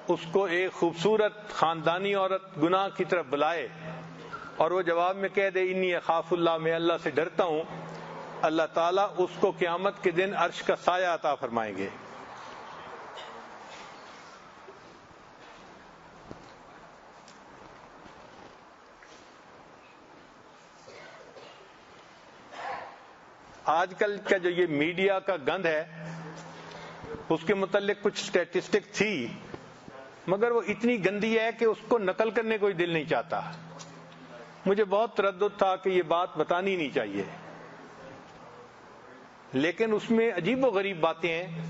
اس کو ایک خوبصورت خاندانی عورت گناہ کی طرف بلائے اور وہ جواب میں کہہ دے انی اخاف اللہ، میں اللہ سے ڈرتا ہوں، اللہ تعالیٰ اس کو قیامت کے دن عرش کا سایہ عطا فرمائیں گے۔ آج کل کا جو یہ میڈیا کا گند ہے، اس کے متعلق کچھ سٹیٹسٹک تھی، مگر وہ اتنی گندی ہے کہ اس کو نقل کرنے کوئی دل نہیں چاہتا۔ مجھے بہت تردد تھا کہ یہ بات بتانی نہیں چاہیے، لیکن اس میں عجیب و غریب باتیں ہیں۔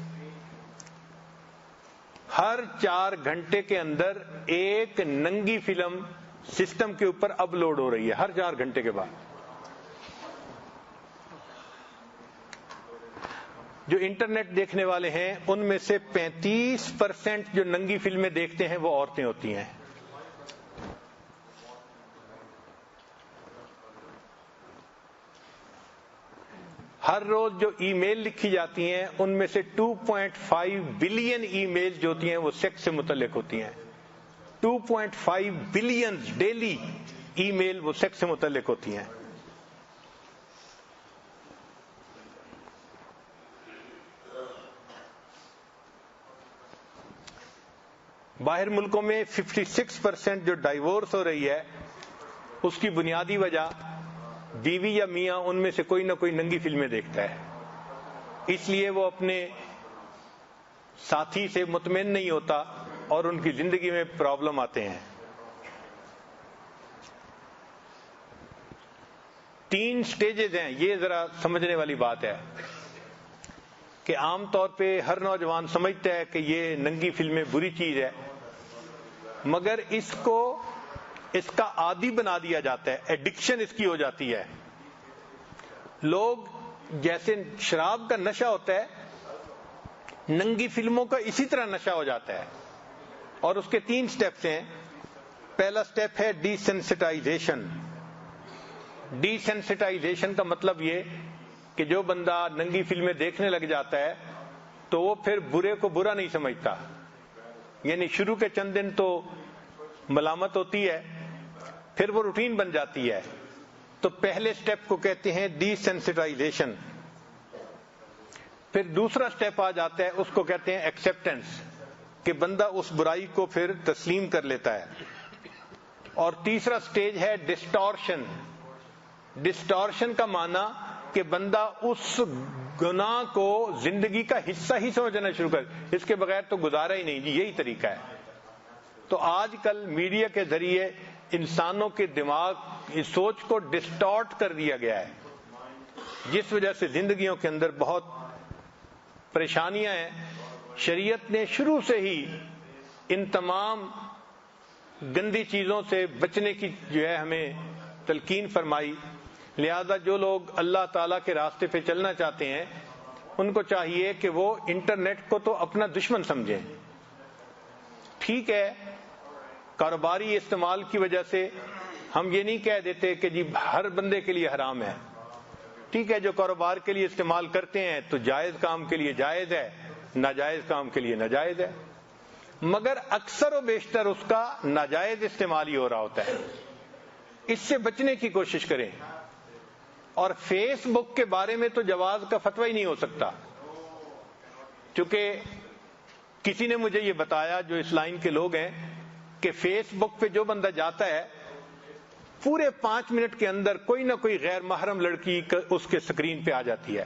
ہر 4 گھنٹے کے اندر ایک ننگی فلم سسٹم کے اوپر اپلوڈ ہو رہی ہے، ہر 4 گھنٹے کے بعد۔ جو انٹرنیٹ دیکھنے والے ہیں ان میں سے 35% جو ننگی فلمیں دیکھتے ہیں وہ عورتیں ہوتی ہیں۔ ہر روز جو ای میل لکھی جاتی ہیں ان میں سے 2.5 بلین ای میل جو ہوتی ہیں وہ سیکس سے متعلق ہوتی ہیں۔ 2.5 بلین ڈیلی ای میل وہ سیکس سے متعلق ہوتی ہیں۔ باہر ملکوں میں 56% جو ڈائیورس ہو رہی ہے اس کی بنیادی وجہ بیوی یا میاں ان میں سے کوئی نہ کوئی ننگی فلمیں دیکھتا ہے، اس لیے وہ اپنے ساتھی سے مطمئن نہیں ہوتا اور ان کی زندگی میں پرابلم آتے ہیں۔ 3 سٹیجز ہیں، یہ ذرا سمجھنے والی بات ہے کہ عام طور پہ ہر نوجوان سمجھتا ہے کہ یہ ننگی فلمیں بری چیز ہے، مگر اس کا عادی بنا دیا جاتا ہے، ایڈکشن اس کی ہو جاتی ہے۔ لوگ جیسے شراب کا نشہ ہوتا ہے، ننگی فلموں کا اسی طرح نشہ ہو جاتا ہے، اور اس کے 3 سٹیپس ہیں۔ پہلا سٹیپ ہے ڈی سینسٹائزیشن۔ ڈی سینسٹائزیشن کا مطلب یہ کہ جو بندہ ننگی فلمیں دیکھنے لگ جاتا ہے تو وہ پھر برے کو برا نہیں سمجھتا، یعنی شروع کے چند دن تو ملامت ہوتی ہے، پھر وہ روٹین بن جاتی ہے۔ تو پہلے سٹیپ کو کہتے ہیں ڈی سینسٹائزیشن۔ پھر دوسرا سٹیپ آ جاتا ہے، اس کو کہتے ہیں ایکسیپٹنس، کہ بندہ اس برائی کو پھر تسلیم کر لیتا ہے۔ اور تیسرا سٹیج ہے ڈسٹارشن۔ ڈسٹارشن کا معنی کہ بندہ اس گناہ کو زندگی کا حصہ ہی سمجھنا شروع کر، اس کے بغیر تو گزارا ہی نہیں، جی یہی طریقہ ہے۔ تو آج کل میڈیا کے ذریعے انسانوں کے دماغ اس سوچ کو ڈسٹارٹ کر دیا گیا ہے، جس وجہ سے زندگیوں کے اندر بہت پریشانیاں ہیں۔ شریعت نے شروع سے ہی ان تمام گندی چیزوں سے بچنے کی جو ہے ہمیں تلقین فرمائی، لہذا جو لوگ اللہ تعالیٰ کے راستے پہ چلنا چاہتے ہیں ان کو چاہیے کہ وہ انٹرنیٹ کو تو اپنا دشمن سمجھیں۔ ٹھیک ہے، کاروباری استعمال کی وجہ سے ہم یہ نہیں کہہ دیتے کہ جی ہر بندے کے لیے حرام ہے۔ ٹھیک ہے، جو کاروبار کے لیے استعمال کرتے ہیں تو جائز کام کے لیے جائز ہے، ناجائز کام کے لیے ناجائز ہے، مگر اکثر و بیشتر اس کا ناجائز استعمال ہی ہو رہا ہوتا ہے۔ اس سے بچنے کی کوشش کریں۔ اور فیس بک کے بارے میں تو جواز کا فتویٰ ہی نہیں ہو سکتا، چونکہ کسی نے مجھے یہ بتایا جو اس لائن کے لوگ ہیں کہ فیس بک پہ جو بندہ جاتا ہے پورے 5 منٹ کے اندر کوئی نہ کوئی غیر محرم لڑکی اس کے سکرین پہ آ جاتی ہے۔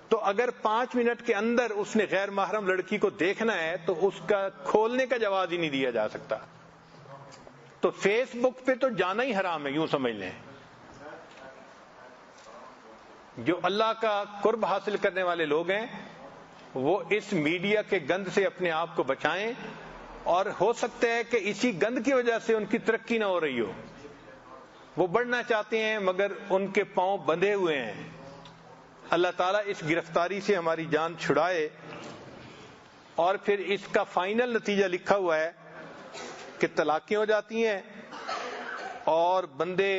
تو اگر 5 منٹ کے اندر اس نے غیر محرم لڑکی کو دیکھنا ہے تو اس کا کھولنے کا جواز ہی نہیں دیا جا سکتا۔ تو فیس بک پہ تو جانا ہی حرام ہے، یوں سمجھ لیں۔ جو اللہ کا قرب حاصل کرنے والے لوگ ہیں وہ اس میڈیا کے گند سے اپنے آپ کو بچائیں، اور ہو سکتا ہے کہ اسی گند کی وجہ سے ان کی ترقی نہ ہو رہی ہو، وہ بڑھنا چاہتے ہیں مگر ان کے پاؤں بندھے ہوئے ہیں۔ اللہ تعالیٰ اس گرفتاری سے ہماری جان چھڑائے۔ اور پھر اس کا فائنل نتیجہ لکھا ہوا ہے کہ طلاقیں ہو جاتی ہیں اور بندے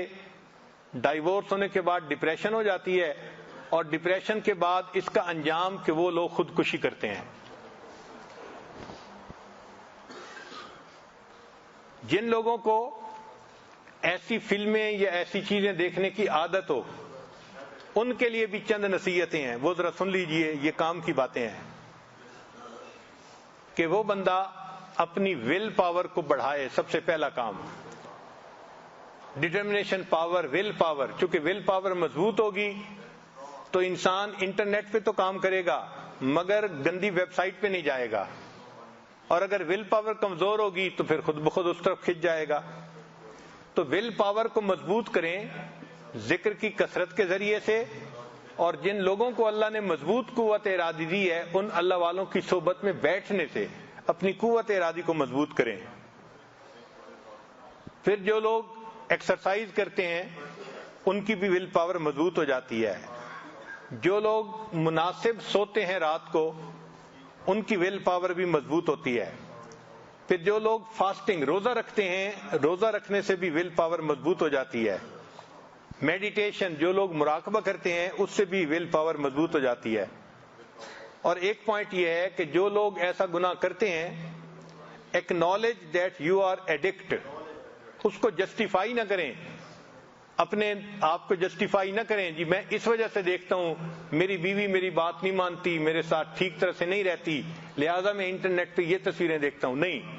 ڈائیورس ہونے کے بعد ڈپریشن ہو جاتی ہے، اور ڈپریشن کے بعد اس کا انجام کہ وہ لوگ خودکشی کرتے ہیں۔ جن لوگوں کو ایسی فلمیں یا ایسی چیزیں دیکھنے کی عادت ہو، ان کے لیے بھی چند نصیحتیں ہیں، وہ ذرا سن لیجئے، یہ کام کی باتیں ہیں کہ وہ بندہ اپنی ول پاور کو بڑھائے. سب سے پہلا کام ڈٹرمنیشن پاور، ول پاور. چونکہ ول پاور مضبوط ہوگی تو انسان انٹرنیٹ پہ تو کام کرے گا مگر گندی ویب سائٹ پہ نہیں جائے گا، اور اگر ول پاور کمزور ہوگی تو پھر خود بخود اس طرف کھنچ جائے گا. تو ول پاور کو مضبوط کریں ذکر کی کثرت کے ذریعے سے، اور جن لوگوں کو اللہ نے مضبوط قوت ارادی دی ہے ان اللہ والوں کی صحبت میں بیٹھنے سے اپنی قوت ارادی کو مضبوط کریں. پھر جو لوگ ایکسرسائز کرتے ہیں ان کی بھی ول پاور مضبوط ہو جاتی ہے. جو لوگ مناسب سوتے ہیں رات کو ان کی ول پاور بھی مضبوط ہوتی ہے. پھر جو لوگ فاسٹنگ، روزہ رکھتے ہیں، روزہ رکھنے سے بھی ول پاور مضبوط ہو جاتی ہے. میڈیٹیشن، جو لوگ مراقبہ کرتے ہیں اس سے بھی ول پاور مضبوط ہو جاتی ہے. اور ایک پوائنٹ یہ ہے کہ جو لوگ ایسا گناہ کرتے ہیں acknowledge that you are addict, اس کو جسٹیفائی نہ کریں، اپنے آپ کو جسٹیفائی نہ کریں جی میں اس وجہ سے دیکھتا ہوں میری بیوی میری بات نہیں مانتی، میرے ساتھ ٹھیک طرح سے نہیں رہتی، لہذا میں انٹرنیٹ پہ یہ تصویریں دیکھتا ہوں. نہیں،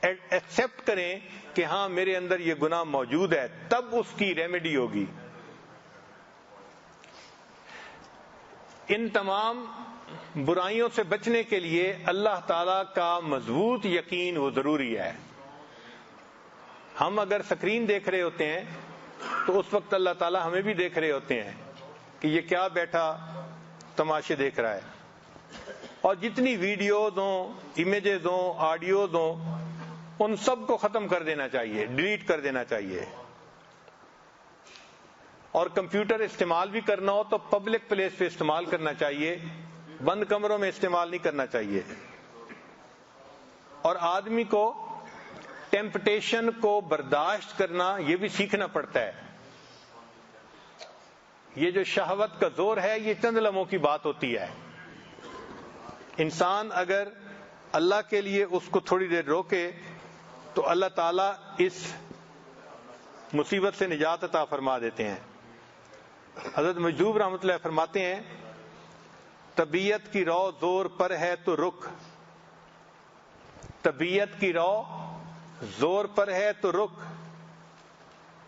ایکسپٹ کریں کہ ہاں میرے اندر یہ گناہ موجود ہے، تب اس کی ریمیڈی ہوگی. ان تمام برائیوں سے بچنے کے لیے اللہ تعالی کا مضبوط یقین وہ ضروری ہے. ہم اگر سکرین دیکھ رہے ہوتے ہیں تو اس وقت اللہ تعالی ہمیں بھی دیکھ رہے ہوتے ہیں کہ یہ کیا بیٹھا تماشے دیکھ رہا ہے. اور جتنی ویڈیوز ہوں، امیجز ہوں، آڈیوز ہوں، ان سب کو ختم کر دینا چاہیے، ڈیلیٹ کر دینا چاہیے. اور کمپیوٹر استعمال بھی کرنا ہو تو پبلک پلیس پہ استعمال کرنا چاہیے، بند کمروں میں استعمال نہیں کرنا چاہیے. اور آدمی کو ٹیمپٹیشن کو برداشت کرنا یہ بھی سیکھنا پڑتا ہے. یہ جو شہوت کا زور ہے یہ چند لمحوں کی بات ہوتی ہے. انسان اگر اللہ کے لیے اس کو تھوڑی دیر روکے تو اللہ تعالیٰ اس مصیبت سے نجات عطا فرما دیتے ہیں. حضرت مجذوب رحمۃ اللہ فرماتے ہیں طبیعت کی رو زور پر ہے تو رک، طبیعت کی رو زور پر ہے تو رک،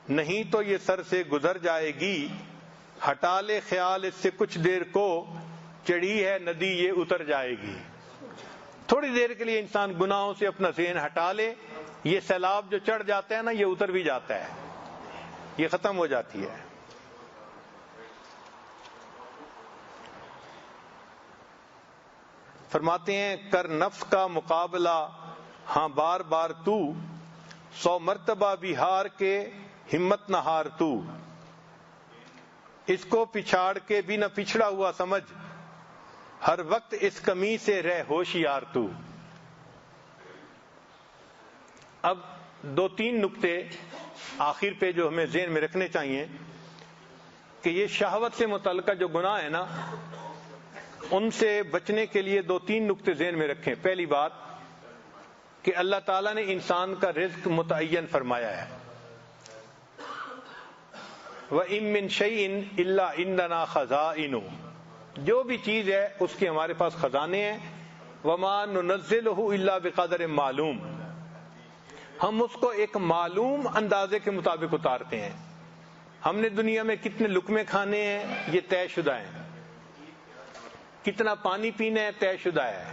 نہیں تو یہ سر سے گزر جائے گی، ہٹا لے خیال اس سے کچھ دیر کو، چڑھی ہے ندی یہ اتر جائے گی. تھوڑی دیر کے لیے انسان گناہوں سے اپنا ذہن ہٹا لے، یہ سیلاب جو چڑھ جاتا ہے نا یہ اتر بھی جاتا ہے، یہ ختم ہو جاتی ہے. فرماتے ہیں کر نفس کا مقابلہ ہاں بار بار تو، 100 مرتبہ بھی ہار کے ہمت نہ ہار تو، اس کو پچھاڑ کے بھی نہ پچھڑا ہوا سمجھ، ہر وقت اس کمی سے رہ ہوشیار تو. اب 2-3 نکتے آخر پہ جو ہمیں ذہن میں رکھنے چاہیے کہ یہ شہوت سے متعلقہ جو گناہ ہے نا ان سے بچنے کے لیے 2-3 نکتے ذہن میں رکھیں. پہلی بات کہ اللہ تعالیٰ نے انسان کا رزق متعین فرمایا ہے. وَإِن مِّن شَيْءٍ إِلَّا عِندَنَا خَزَائِنُهُ، جو بھی چیز ہے اس کے ہمارے پاس خزانے ہیں. وَمَا نُنَزِّلُهُ إِلَّا بِقَدَرٍ مَّعْلُومٍ، ہم اس کو ایک معلوم اندازے کے مطابق اتارتے ہیں. ہم نے دنیا میں کتنے لقمے کھانے ہیں یہ طے شدہ ہیں، کتنا پانی پینا ہے طے شدہ ہے.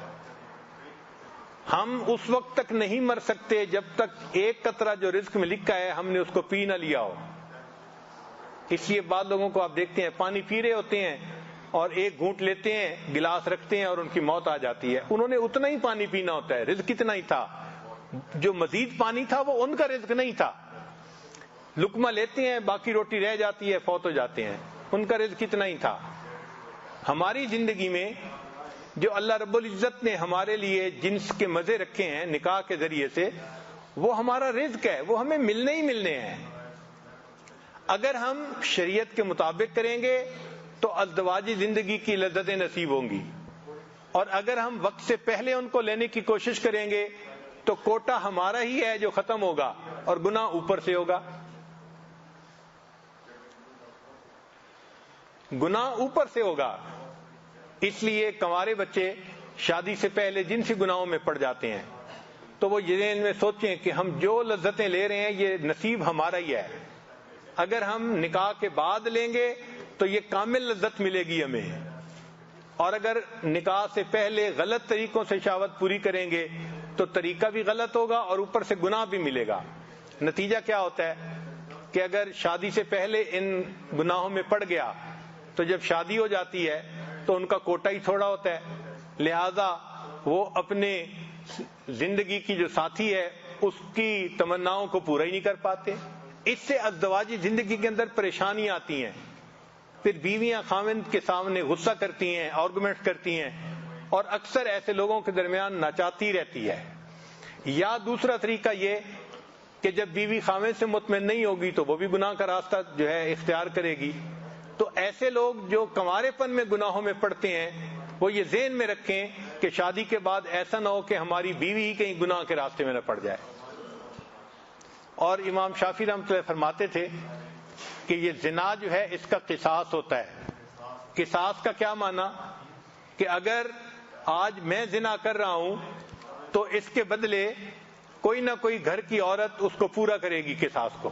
ہم اس وقت تک نہیں مر سکتے جب تک ایک قطرہ جو رزق میں لکھا ہے ہم نے اس کو پی نہ لیا ہو. اس لیے بعض لوگوں کو آپ دیکھتے ہیں پانی پی رہے ہوتے ہیں اور ایک گھونٹ لیتے ہیں، گلاس رکھتے ہیں اور ان کی موت آ جاتی ہے. انہوں نے اتنا ہی پانی پینا ہوتا ہے، رزق اتنا ہی تھا. جو مزید پانی تھا وہ ان کا رزق نہیں تھا. لقمہ لیتے ہیں باقی روٹی رہ جاتی ہے، فوت ہو جاتے ہیں، ان کا رزق اتنا ہی تھا. ہماری زندگی میں جو اللہ رب العزت نے ہمارے لیے جنس کے مزے رکھے ہیں نکاح کے ذریعے سے، وہ ہمارا رزق ہے، وہ ہمیں ملنے ہی ملنے ہیں. اگر ہم شریعت کے مطابق کریں گے تو ازدواجی زندگی کی لذتیں نصیب ہوں گی، اور اگر ہم وقت سے پہلے ان کو لینے کی کوشش کریں گے تو کوٹا ہمارا ہی ہے جو ختم ہوگا اور گناہ اوپر سے ہوگا. گناہ اوپر سے ہوگا. اس لیے کنوارے بچے شادی سے پہلے جن سے گناہوں میں پڑ جاتے ہیں تو وہ یہ ذہن میں سوچیں کہ ہم جو لذتیں لے رہے ہیں یہ نصیب ہمارا ہی ہے. اگر ہم نکاح کے بعد لیں گے تو یہ کامل لذت ملے گی ہمیں, اور اگر نکاح سے پہلے غلط طریقوں سے شہوت پوری کریں گے تو طریقہ بھی غلط ہوگا اور اوپر سے گناہ بھی ملے گا. نتیجہ کیا ہوتا ہے کہ اگر شادی سے پہلے ان گناہوں میں پڑ گیا تو جب شادی ہو جاتی ہے تو ان کا کوٹا ہی تھوڑا ہوتا ہے, لہذا وہ اپنے زندگی کی جو ساتھی ہے اس کی تمناؤں کو پورا ہی نہیں کر پاتے. اس سے ازدواجی زندگی کے اندر پریشانی آتی ہیں. پھر بیویاں خاوند کے سامنے غصہ کرتی ہیں, آرگومنٹ کرتی ہیں, اور اکثر ایسے لوگوں کے درمیان ناچاتی رہتی ہے. یا دوسرا طریقہ یہ کہ جب بیوی خاوند سے مطمئن نہیں ہوگی تو وہ بھی گناہ کا راستہ جو ہے اختیار کرے گی. تو ایسے لوگ جو کنوارے پن میں گناہوں میں پڑتے ہیں وہ یہ ذہن میں رکھیں کہ شادی کے بعد ایسا نہ ہو کہ ہماری بیوی ہی کہیں گناہ کے راستے میں نہ پڑ جائے. اور امام شافعی رحمۃ اللہ فرماتے تھے کہ یہ زنا جو ہے اس کا قصاص ہوتا ہے. قصاص کا کیا معنی کہ اگر آج میں زنا کر رہا ہوں تو اس کے بدلے کوئی نہ کوئی گھر کی عورت اس کو پورا کرے گی قصاص کو.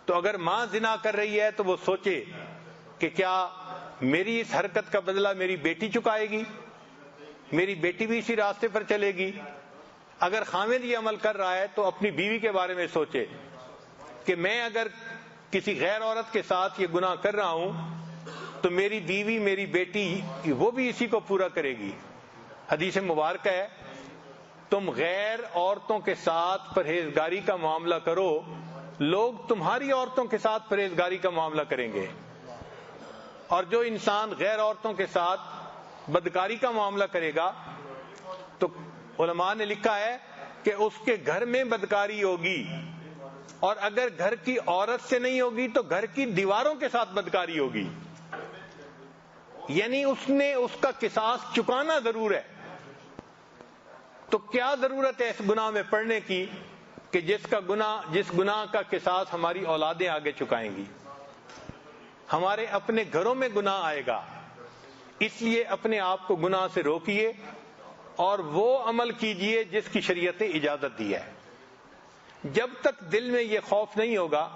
تو اگر ماں زنا کر رہی ہے تو وہ سوچے کہ کیا میری اس حرکت کا بدلہ میری بیٹی چکائے گی, میری بیٹی بھی اسی راستے پر چلے گی. اگر خاوند یہ عمل کر رہا ہے تو اپنی بیوی کے بارے میں سوچے کہ میں اگر کسی غیر عورت کے ساتھ یہ گناہ کر رہا ہوں تو میری بیوی میری بیٹی وہ بھی اسی کو پورا کرے گی. حدیث مبارکہ ہے تم غیر عورتوں کے ساتھ پرہیزگاری کا معاملہ کرو, لوگ تمہاری عورتوں کے ساتھ پرہیزگاری کا معاملہ کریں گے. اور جو انسان غیر عورتوں کے ساتھ بدکاری کا معاملہ کرے گا تو علماء نے لکھا ہے کہ اس کے گھر میں بدکاری ہوگی, اور اگر گھر کی عورت سے نہیں ہوگی تو گھر کی دیواروں کے ساتھ بدکاری ہوگی. یعنی اس نے اس کا قصاص چکانا ضرور ہے. تو کیا ضرورت ہے اس گناہ میں پڑنے کی کہ جس گناہ کا قصاص ہماری اولادیں آگے چکائیں گی. ہمارے اپنے گھروں میں گناہ آئے گا, اس لیے اپنے آپ کو گناہ سے روکیے اور وہ عمل کیجئے جس کی شریعت نے اجازت دی ہے. جب تک دل میں یہ خوف نہیں ہوگا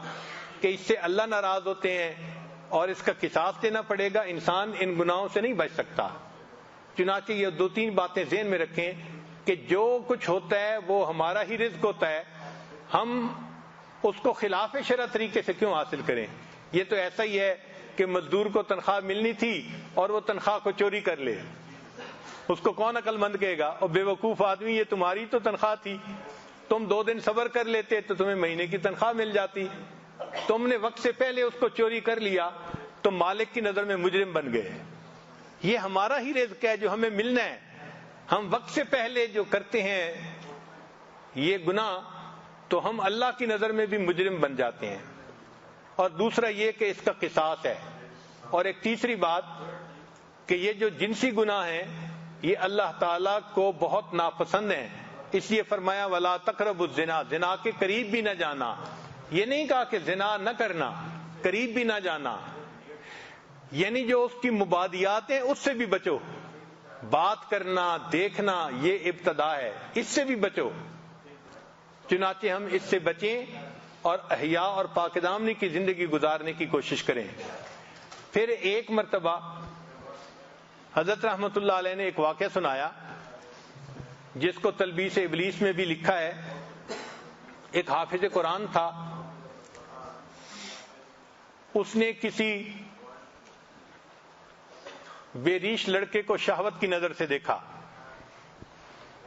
کہ اس سے اللہ ناراض ہوتے ہیں اور اس کا قصاص دینا پڑے گا, انسان ان گناہوں سے نہیں بچ سکتا. چنانچہ یہ 2-3 باتیں ذہن میں رکھیں کہ جو کچھ ہوتا ہے وہ ہمارا ہی رزق ہوتا ہے, ہم اس کو خلاف شرع طریقے سے کیوں حاصل کریں. یہ تو ایسا ہی ہے کہ مزدور کو تنخواہ ملنی تھی اور وہ تنخواہ کو چوری کر لے, اس کو کون عقل مند کہے گا؟ اور بے وقوف آدمی, یہ تمہاری تو تنخواہ تھی, تم 2 دن صبر کر لیتے تو تمہیں مہینے کی تنخواہ مل جاتی. تم نے وقت سے پہلے اس کو چوری کر لیا تو مالک کی نظر میں مجرم بن گئے. یہ ہمارا ہی رزق ہے جو ہمیں ملنا ہے. ہم وقت سے پہلے جو کرتے ہیں یہ گناہ تو ہم اللہ کی نظر میں بھی مجرم بن جاتے ہیں. اور دوسرا یہ کہ اس کا قصاص ہے. اور ایک تیسری بات کہ یہ جو جنسی گناہ ہیں یہ اللہ تعالیٰ کو بہت ناپسند ہیں, اس لیے فرمایا وَلَا تَقْرَبُوا الزِّنَا, زنا کے قریب بھی نہ جانا. یہ نہیں کہا کہ زنا نہ کرنا, قریب بھی نہ جانا. یعنی جو اس کی مبادیات ہیں اس سے بھی بچو. بات کرنا, دیکھنا یہ ابتدا ہے, اس سے بھی بچو. چنانچہ ہم اس سے بچیں اور احیا اور پاک دامنی کی زندگی گزارنے کی کوشش کریں. پھر ایک مرتبہ حضرت رحمت اللہ علیہ نے ایک واقعہ سنایا جس کو تلبیس ابلیس میں بھی لکھا ہے. ایک حافظ قرآن تھا, اس نے کسی بے ریش لڑکے کو شہوت کی نظر سے دیکھا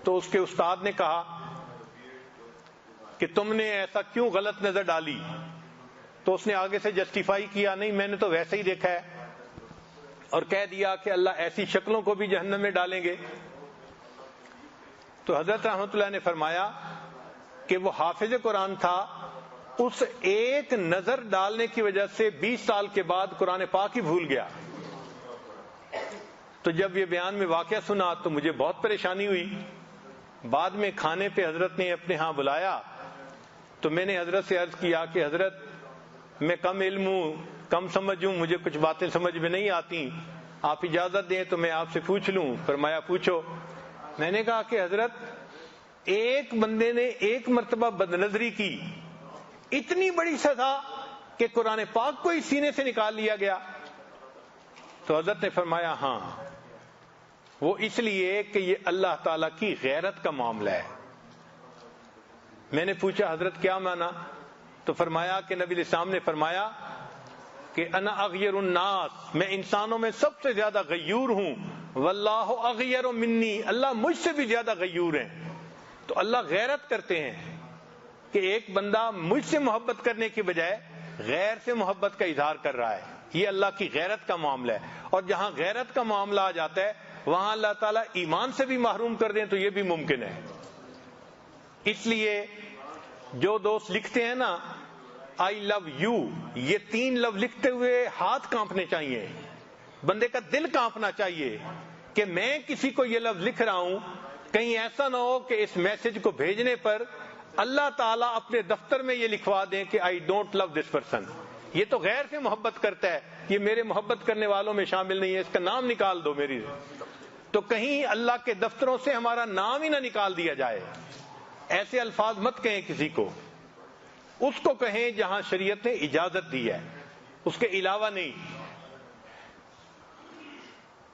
تو اس کے استاد نے کہا کہ تم نے ایسا کیوں غلط نظر ڈالی؟ تو اس نے آگے سے جسٹیفائی کیا, نہیں میں نے تو ویسے ہی دیکھا ہے, اور کہہ دیا کہ اللہ ایسی شکلوں کو بھی جہنم میں ڈالیں گے. تو حضرت رحمت اللہ نے فرمایا کہ وہ حافظ قرآن تھا, اس ایک نظر ڈالنے کی وجہ سے 20 سال کے بعد قرآن پاک ہی بھول گیا. تو جب یہ بیان میں واقعہ سنا تو مجھے بہت پریشانی ہوئی بعد میں کھانے پہ حضرت نے اپنے ہاں بلایا تو میں نے حضرت سے عرض کیا کہ حضرت میں کم علم ہوں، کم سمجھ ہوں، مجھے کچھ باتیں سمجھ میں نہیں آتی، آپ اجازت دیں تو میں آپ سے پوچھ لوں؟ فرمایا پوچھو۔ میں نے کہا کہ حضرت ایک بندے نے ایک مرتبہ بدنظری کی، اتنی بڑی سزا کہ قرآن پاک کو ہی سینے سے نکال لیا گیا؟ تو حضرت نے فرمایا ہاں، وہ اس لیے کہ یہ اللہ تعالی کی غیرت کا معاملہ ہے۔ میں نے پوچھا حضرت کیا مانا؟ تو فرمایا کہ نبی الاسلام نے فرمایا کہ انا اغیر الناس، میں انسانوں میں سب سے زیادہ غیور ہوں، واللہ اغیر منی، اللہ مجھ سے بھی زیادہ غیور ہیں۔ تو اللہ غیرت کرتے ہیں کہ ایک بندہ مجھ سے محبت کرنے کی بجائے غیر سے محبت کا اظہار کر رہا ہے، یہ اللہ کی غیرت کا معاملہ ہے۔ اور جہاں غیرت کا معاملہ آ جاتا ہے وہاں اللہ تعالیٰ ایمان سے بھی محروم کر دیں تو یہ بھی ممکن ہے۔ اس لیے جو دوست لکھتے ہیں نا آئی لو یو، یہ 3 لفظ لکھتے ہوئے ہاتھ کانپنے چاہیے، بندے کا دل کانپنا چاہیے کہ میں کسی کو یہ لفظ لکھ رہا ہوں، کہیں ایسا نہ ہو کہ اس میسج کو بھیجنے پر اللہ تعالیٰ اپنے دفتر میں یہ لکھوا دیں کہ I don't love this person, یہ تو غیر سے محبت کرتا ہے، یہ میرے محبت کرنے والوں میں شامل نہیں ہے، اس کا نام نکال دو میری۔ تو کہیں اللہ کے دفتروں سے ہمارا نام ہی نہ نکال دیا جائے۔ ایسے الفاظ مت کہیں کسی کو، اس کو کہیں جہاں شریعت نے اجازت دی ہے، اس کے علاوہ نہیں۔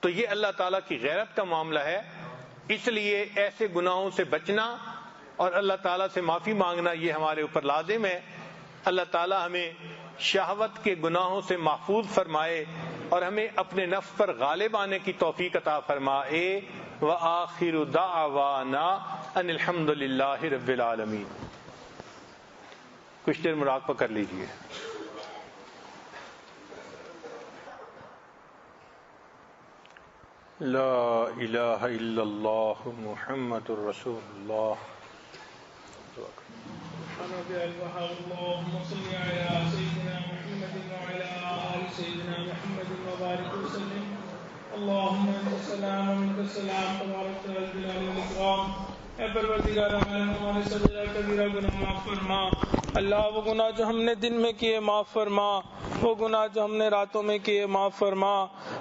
تو یہ اللہ تعالیٰ کی غیرت کا معاملہ ہے، اس لیے ایسے گناہوں سے بچنا اور اللہ تعالیٰ سے معافی مانگنا یہ ہمارے اوپر لازم ہے۔ اللہ تعالیٰ ہمیں شہوت کے گناہوں سے محفوظ فرمائے اور ہمیں اپنے نفس پر غالب آنے کی توفیق عطا فرمائے۔ وآخر دعوانا ان الحمد للہ رب العالمین۔ کچھ دیر مراقبہ کر لیجیے۔ لا الہ الا اللہ محمد الرسول اللہ۔ اللهم صل على سيدنا محمد وعلى آل سيدنا محمد وبارك وسلم۔ اللهم انت السلام ومنك السلام، تبارك ذا الجلال والاکرام۔ اے پروردگار عالم، ہمارے صغیرہ کبیرہ گناہ معاف فرما۔ اللہ وہ گناہ جو ہم نے دن میں کیے معاف فرما، وہ گناہ جو ہم نے راتوں میں کیے معاف فرما۔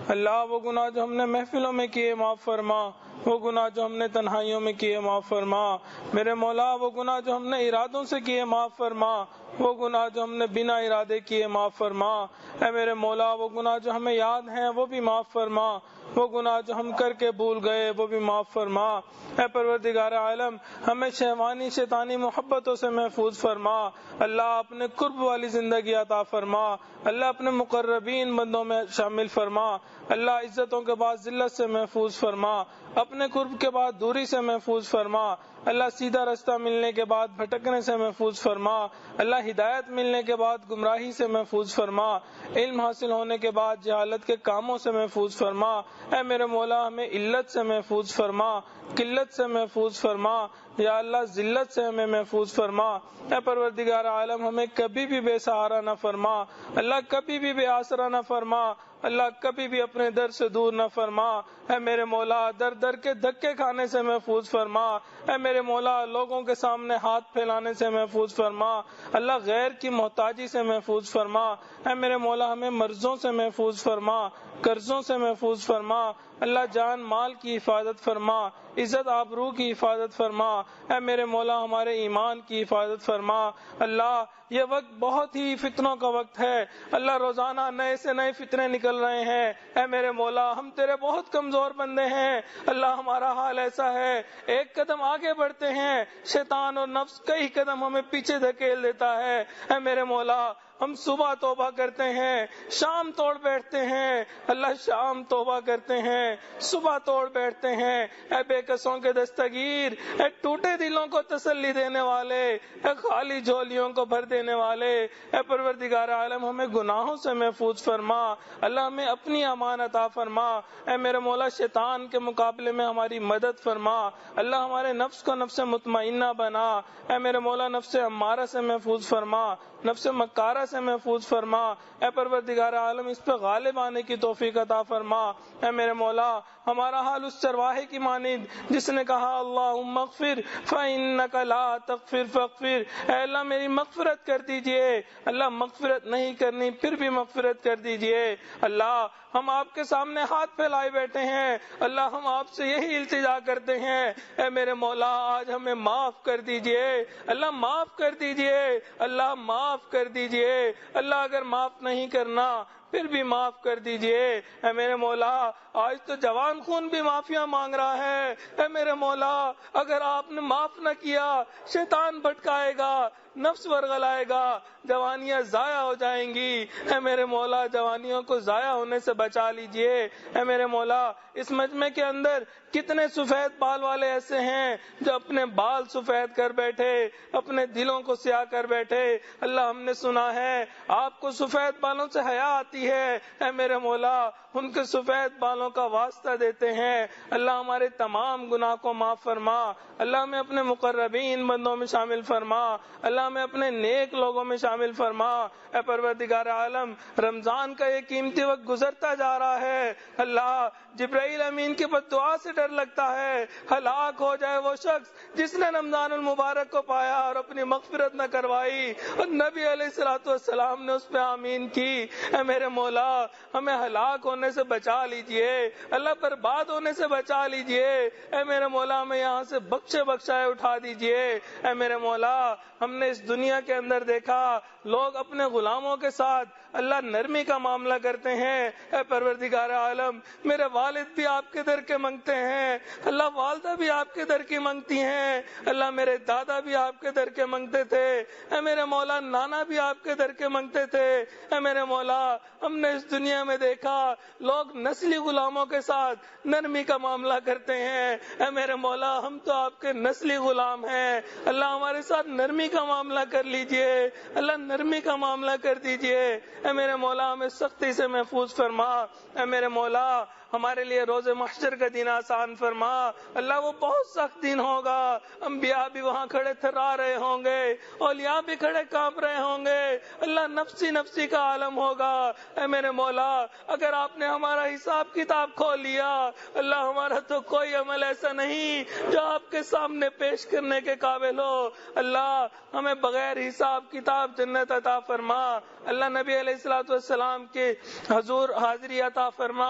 اللہ وہ گناہ جو ہم نے محفلوں میں کیے معاف فرما، وہ گناہ جو ہم نے تنہائیوں میں کیے معاف فرما۔ میرے مولا وہ گناہ جو ہم نے ارادوں سے کیے معاف فرما، وہ گناہ جو ہم نے بنا ارادے کیے معاف فرما۔ اے میرے مولا وہ گناہ جو ہمیں یاد ہیں وہ بھی معاف فرما، وہ گناہ جو ہم کر کے بھول گئے وہ بھی معاف فرما۔ اے پروردگار عالم، ہمیں شیطانی شیطانی محبتوں سے محفوظ فرما۔ اللہ اپنے قرب والی زندگی عطا فرما، اللہ اپنے مقربین بندوں میں شامل فرما۔ اللہ عزتوں کے بعد ذلت سے محفوظ فرما، اپنے قرب کے بعد دوری سے محفوظ فرما۔ اللہ سیدھا رستہ ملنے کے بعد بھٹکنے سے محفوظ فرما، اللہ ہدایت ملنے کے بعد گمراہی سے محفوظ فرما، علم حاصل ہونے کے بعد جہالت کے کاموں سے محفوظ فرما۔ اے میرے مولا ہمیں علت سے محفوظ فرما، قلت سے محفوظ فرما، یا اللہ ذلت سے ہمیں محفوظ فرما۔ اے پروردگار عالم ہمیں کبھی بھی بے سہارا نہ فرما، اللہ کبھی بھی بے آسرا نہ فرما، اللہ کبھی بھی اپنے در سے دور نہ فرما۔ اے میرے مولا در در کے دھکے کھانے سے محفوظ فرما، اے میرے مولا لوگوں کے سامنے ہاتھ پھیلانے سے محفوظ فرما، اللہ غیر کی محتاجی سے محفوظ فرما۔ اے میرے مولا ہمیں مرضوں سے محفوظ فرما، قرضوں سے محفوظ فرما، اللہ جان مال کی حفاظت فرما، عزت آبرو کی حفاظت فرما۔ اے میرے مولا ہمارے ایمان کی حفاظت فرما۔ اللہ یہ وقت بہت ہی فتنوں کا وقت ہے، اللہ روزانہ نئے سے نئے فتنے نکل رہے ہیں۔ اے میرے مولا ہم تیرے بہت کمزور بندے ہیں، اللہ ہمارا حال ایسا ہے، ایک قدم آگے بڑھتے ہیں شیطان اور نفس کئی قدم ہمیں پیچھے دھکیل دیتا ہے۔ اے میرے مولا ہم صبح توبہ کرتے ہیں، شام توڑ بیٹھتے ہیں، اللہ شام توبہ کرتے ہیں، صبح توڑ بیٹھتے ہیں۔ اے بے کسوں کے دستگیر، اے ٹوٹے دلوں کو تسلی دینے والے، اے خالی جھولیوں کو بھر دینے والے، اے پروردگار عالم ہمیں گناہوں سے محفوظ فرما، اللہ ہمیں اپنی امان عطا فرما۔ اے میرے مولا شیطان کے مقابلے میں ہماری مدد فرما، اللہ ہمارے نفس کو نفس مطمئنہ بنا۔ اے میرے مولا نفس امارہ سے محفوظ فرما، نفس مکارہ سے محفوظ فرما، اے پروردگار عالم اس پہ غالب آنے کی توفیق عطا فرما۔ اے میرے مولا ہمارا حال اس چرواہے کی مانند جس نے کہا اللہم اغفر فإنک لا تغفر فاغفر، اے اللہ میری مغفرت کر دیجئے، اللہ مغفرت نہیں کرنی پھر بھی مغفرت کر دیجئے۔ اللہ ہم آپ کے سامنے ہاتھ پھیلائے بیٹھے ہیں، اللہ ہم آپ سے یہی التجا کرتے ہیں، اے میرے مولا آج ہمیں معاف کر دیجئے، اللہ معاف کر دیجئے، اللہ معاف کر دیجئے، اللہ اگر معاف نہیں کرنا پھر بھی معاف کر دیجئے۔ اے میرے مولا آج تو جوان خون بھی معافیاں مانگ رہا ہے، اے میرے مولا اگر آپ نے معاف نہ کیا شیطان بھٹکائے گا، نفس ورغلائے گا، جوانیاں ضائع ہو جائیں گی۔ اے میرے مولا جوانیوں کو ضائع ہونے سے بچا لیجئے۔ اے میرے مولا اس مجمع کے اندر کتنے سفید بال والے ایسے ہیں جو اپنے بال سفید کر بیٹھے، اپنے دلوں کو سیاہ کر بیٹھے۔ اللہ ہم نے سنا ہے آپ کو سفید بالوں سے حیا آتی ہے، اے میرے مولا ان کے سفید بالوں کا واسطہ دیتے ہیں، اللہ ہمارے تمام گناہ کو معاف فرما، اللہ ہمیں اپنے مقربین بندوں میں شامل فرما، اللہ ہمیں اپنے نیک لوگوں میں شامل فرما۔ اے پروردگار عالم رمضان کا یہ قیمتی وقت گزرتا جا رہا ہے، اللہ جبرائیل امین کی بد دعا سے ڈر لگتا ہے ہلاک ہو جائے وہ شخص جس نے رمضان المبارک کو پایا اور اپنی مغفرت نہ کروائی، اور نبی علیہ السلام نے اس پہ آمین کی۔ اے میرے مولا ہمیں ہلاک ہونے سے بچا لیجئے، اللہ برباد ہونے سے بچا لیجئے، اے میرے مولا ہمیں یہاں سے بخشے بخشائے اٹھا دیجئے۔ اے میرے مولا ہم نے اس دنیا کے اندر دیکھا لوگ اپنے غلاموں کے ساتھ اللہ نرمی کا معاملہ کرتے ہیں، اے پروردگار عالم میرے والد بھی آپ کے در کے منگتے ہیں، اللہ والدہ بھی آپ کے در کی منگتی ہیں، اللہ میرے دادا بھی آپ کے در کے منگتے تھے، اے میرے مولا نانا بھی آپ کے در کے منگتے تھے۔ اے میرے مولا ہم نے اس دنیا میں دیکھا لوگ نسلی غلاموں کے ساتھ نرمی کا معاملہ کرتے ہیں، اے میرے مولا ہم تو آپ کے نسلی غلام ہیں، اللہ ہمارے ساتھ نرمی کا معاملہ کر لیجئے، اللہ نرمی کا معاملہ کر دیجئے۔ اے میرے مولا ہمیں سختی سے محفوظ فرما، اے میرے مولا ہمارے لیے روز محشر کا دن آسان فرما، اللہ وہ بہت سخت دن ہوگا، انبیاء بھی وہاں کھڑے تھرا رہے ہوں گے، اولیاء بھی کھڑے کانپ رہے ہوں گے، اللہ نفسی نفسی کا عالم ہوگا۔ اے میرے مولا اگر آپ نے ہمارا حساب کتاب کھول لیا، اللہ ہمارا تو کوئی عمل ایسا نہیں جو آپ کے سامنے پیش کرنے کے قابل ہو، اللہ ہمیں بغیر حساب کتاب جنت عطا فرما، اللہ نبی علیہ السلام کے حضور حاضری عطا فرما،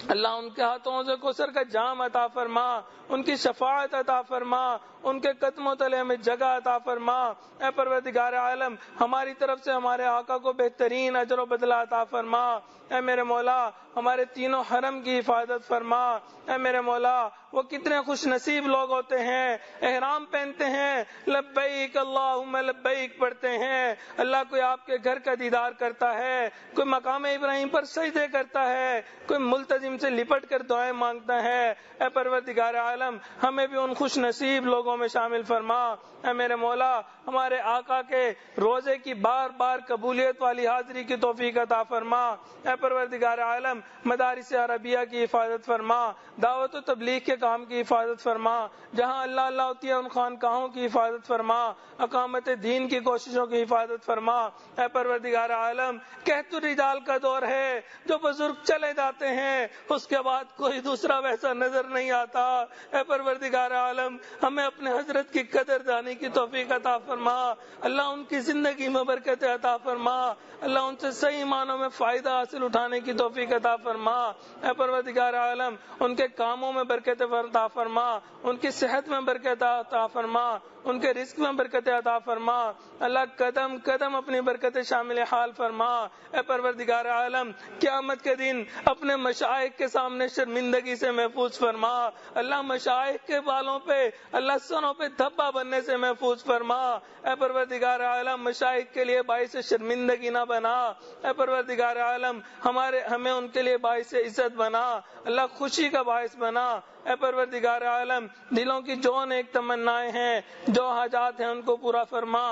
اللہ ان کے ہاتھوں سے کوثر کا جام عطا فرما، ان کی شفاعت عطا فرما، ان کے قدموں تلے میں جگہ عطا فرما۔ اے پروردگار عالم ہماری طرف سے ہمارے آقا کو بہترین اجر و بدلہ عطا فرما، اے میرے مولا ہمارے تینوں حرم کی حفاظت فرما، اے میرے مولا وہ کتنے خوش نصیب لوگ ہوتے ہیں احرام پہنتے ہیں لبیک اللہم لبیک پڑھتے ہیں، اللہ کوئی آپ کے گھر کا دیدار کرتا ہے، کوئی مقام ابراہیم پر سجدے کرتا ہے، کوئی ملتزم سے لپٹ کر دعائیں مانگتا ہے، اے پروردگار عالم ہمیں بھی ان خوش نصیب لوگوں میں شامل فرما۔ اے میرے مولا ہمارے آقا کے روزے کی بار بار قبولیت والی حاضری کی توفیق عطا فرما، اے پروردگار عالم مدارس عربیہ کی حفاظت فرما، دعوت و تبلیغ کے کام کی حفاظت فرما، جہاں اللہ اللہ ہوتی ہے ان خانقاہوں کی حفاظت فرما، اقامت دین کی کوششوں کی حفاظت فرما۔ اے پروردگار عالم کہت الرجال کا دور ہے، جو بزرگ چلے جاتے ہیں اس کے بعد کوئی دوسرا ویسا نظر نہیں آتا، اے پروردگار عالم ہمیں اپنے حضرت کی قدر جانے کی توفیق عطا فرما، اللہ ان کی زندگی میں برکت عطا فرما، اللہ ان سے صحیح معنوں میں فائدہ حاصل اٹھانے کی توفیق عطا فرما، اے پروردگار عالم ان کے کاموں میں برکت عطا فرما، ان کی صحت میں برکت عطا فرما، ان کے رزق میں برکت عطا فرما، اللہ قدم قدم اپنی برکت شامل حال فرما، اے پروردگار عالم قیامت کے دن اپنے مشائخ کے سامنے شرمندگی سے محفوظ فرما، اللہ مشائخ کے بالوں پہ اللہ سنوں پہ دھبا بننے سے محفوظ فرما، اے پروردگار عالم مشائخ کے لیے باعث شرمندگی نہ بنا، اے پروردگار عالم ہمیں ان کے لیے باعث عزت بنا، اللہ خوشی کا باعث بنا، اے پروردگار عالم دلوں کی جو نیک تمنائیں ہیں جو حاجات ہیں ان کو پورا فرما۔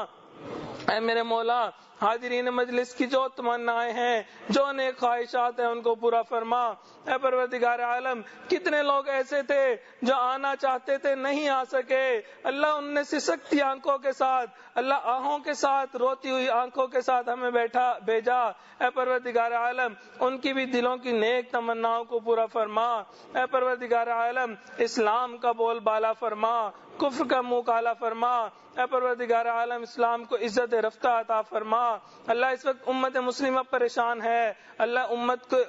اے میرے مولا حاضرین مجلس کی جو تمنائیں ہیں، جو نیک خواہشات ہیں، ان کو پورا فرما۔ اے پروردگار عالم، کتنے لوگ ایسے تھے جو آنا چاہتے تھے نہیں آ سکے، اللہ ان نے سسکتی آنکھوں کے ساتھ، اللہ آہوں کے ساتھ، روتی ہوئی آنکھوں کے ساتھ ہمیں بھیجا۔ اے پروردگار عالم، ان کی بھی دلوں کی نیک تمناؤں کو پورا فرما۔ اے پروردگار عالم، اسلام کا بول بالا فرما، کفر کا منہ کالا فرما۔ اے پروردگار عالم، اسلام کو عزت رفتہ عطا فرما۔ اللہ اس وقت امت مسلمہ پریشان ہے، اللہ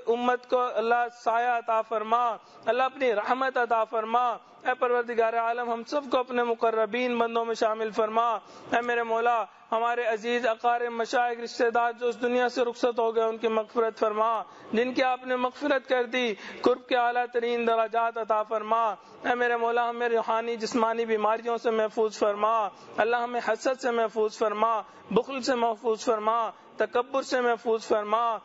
امت کو اللہ سایہ عطا فرما، اللہ اپنی رحمت عطا فرما۔ اے پروردگار عالم، ہم سب کو اپنے مقربین بندوں میں شامل فرما۔ اے میرے مولا، ہمارے عزیز اقارب مشائخ رشتہ دار جو اس دنیا سے رخصت ہو گئے، ان کی مغفرت فرما، جن کی آپ نے مغفرت کر دی، قرب کے اعلیٰ ترین درجات عطا فرما۔ اے میرے مولا، ہمیں روحانی جسمانی بیماریوں سے محفوظ فرما، اللہ ہمیں حسد سے محفوظ فرما، بخل سے محفوظ فرما، تکبر سے محفوظ فرما،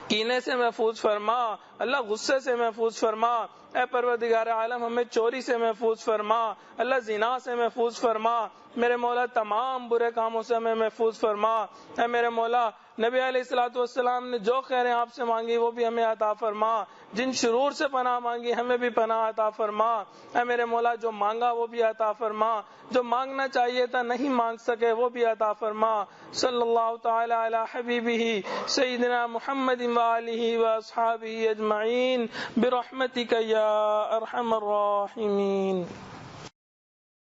کینے سے محفوظ فرما، اللہ غصے سے محفوظ فرما۔ اے پروردگار عالم، ہمیں چوری سے محفوظ فرما، اللہ زنا سے محفوظ فرما، میرے مولا تمام برے کاموں سے ہمیں محفوظ فرما۔ اے میرے مولا، نبی علیہ الصلوۃ والسلام نے جو خیریں آپ سے مانگی وہ بھی ہمیں عطا فرما، جن شرور سے پناہ مانگی ہمیں بھی پناہ عطا فرما۔ اے میرے مولا، جو مانگا وہ بھی عطا فرما، جو مانگنا چاہیے تھا نہیں مانگ سکے وہ بھی عطا فرما۔ صلی اللہ تعالی علی حبیبہ سیدنا محمد وآلہ واصحابہ اجمعین برحمتک یا ارحم الراحمین۔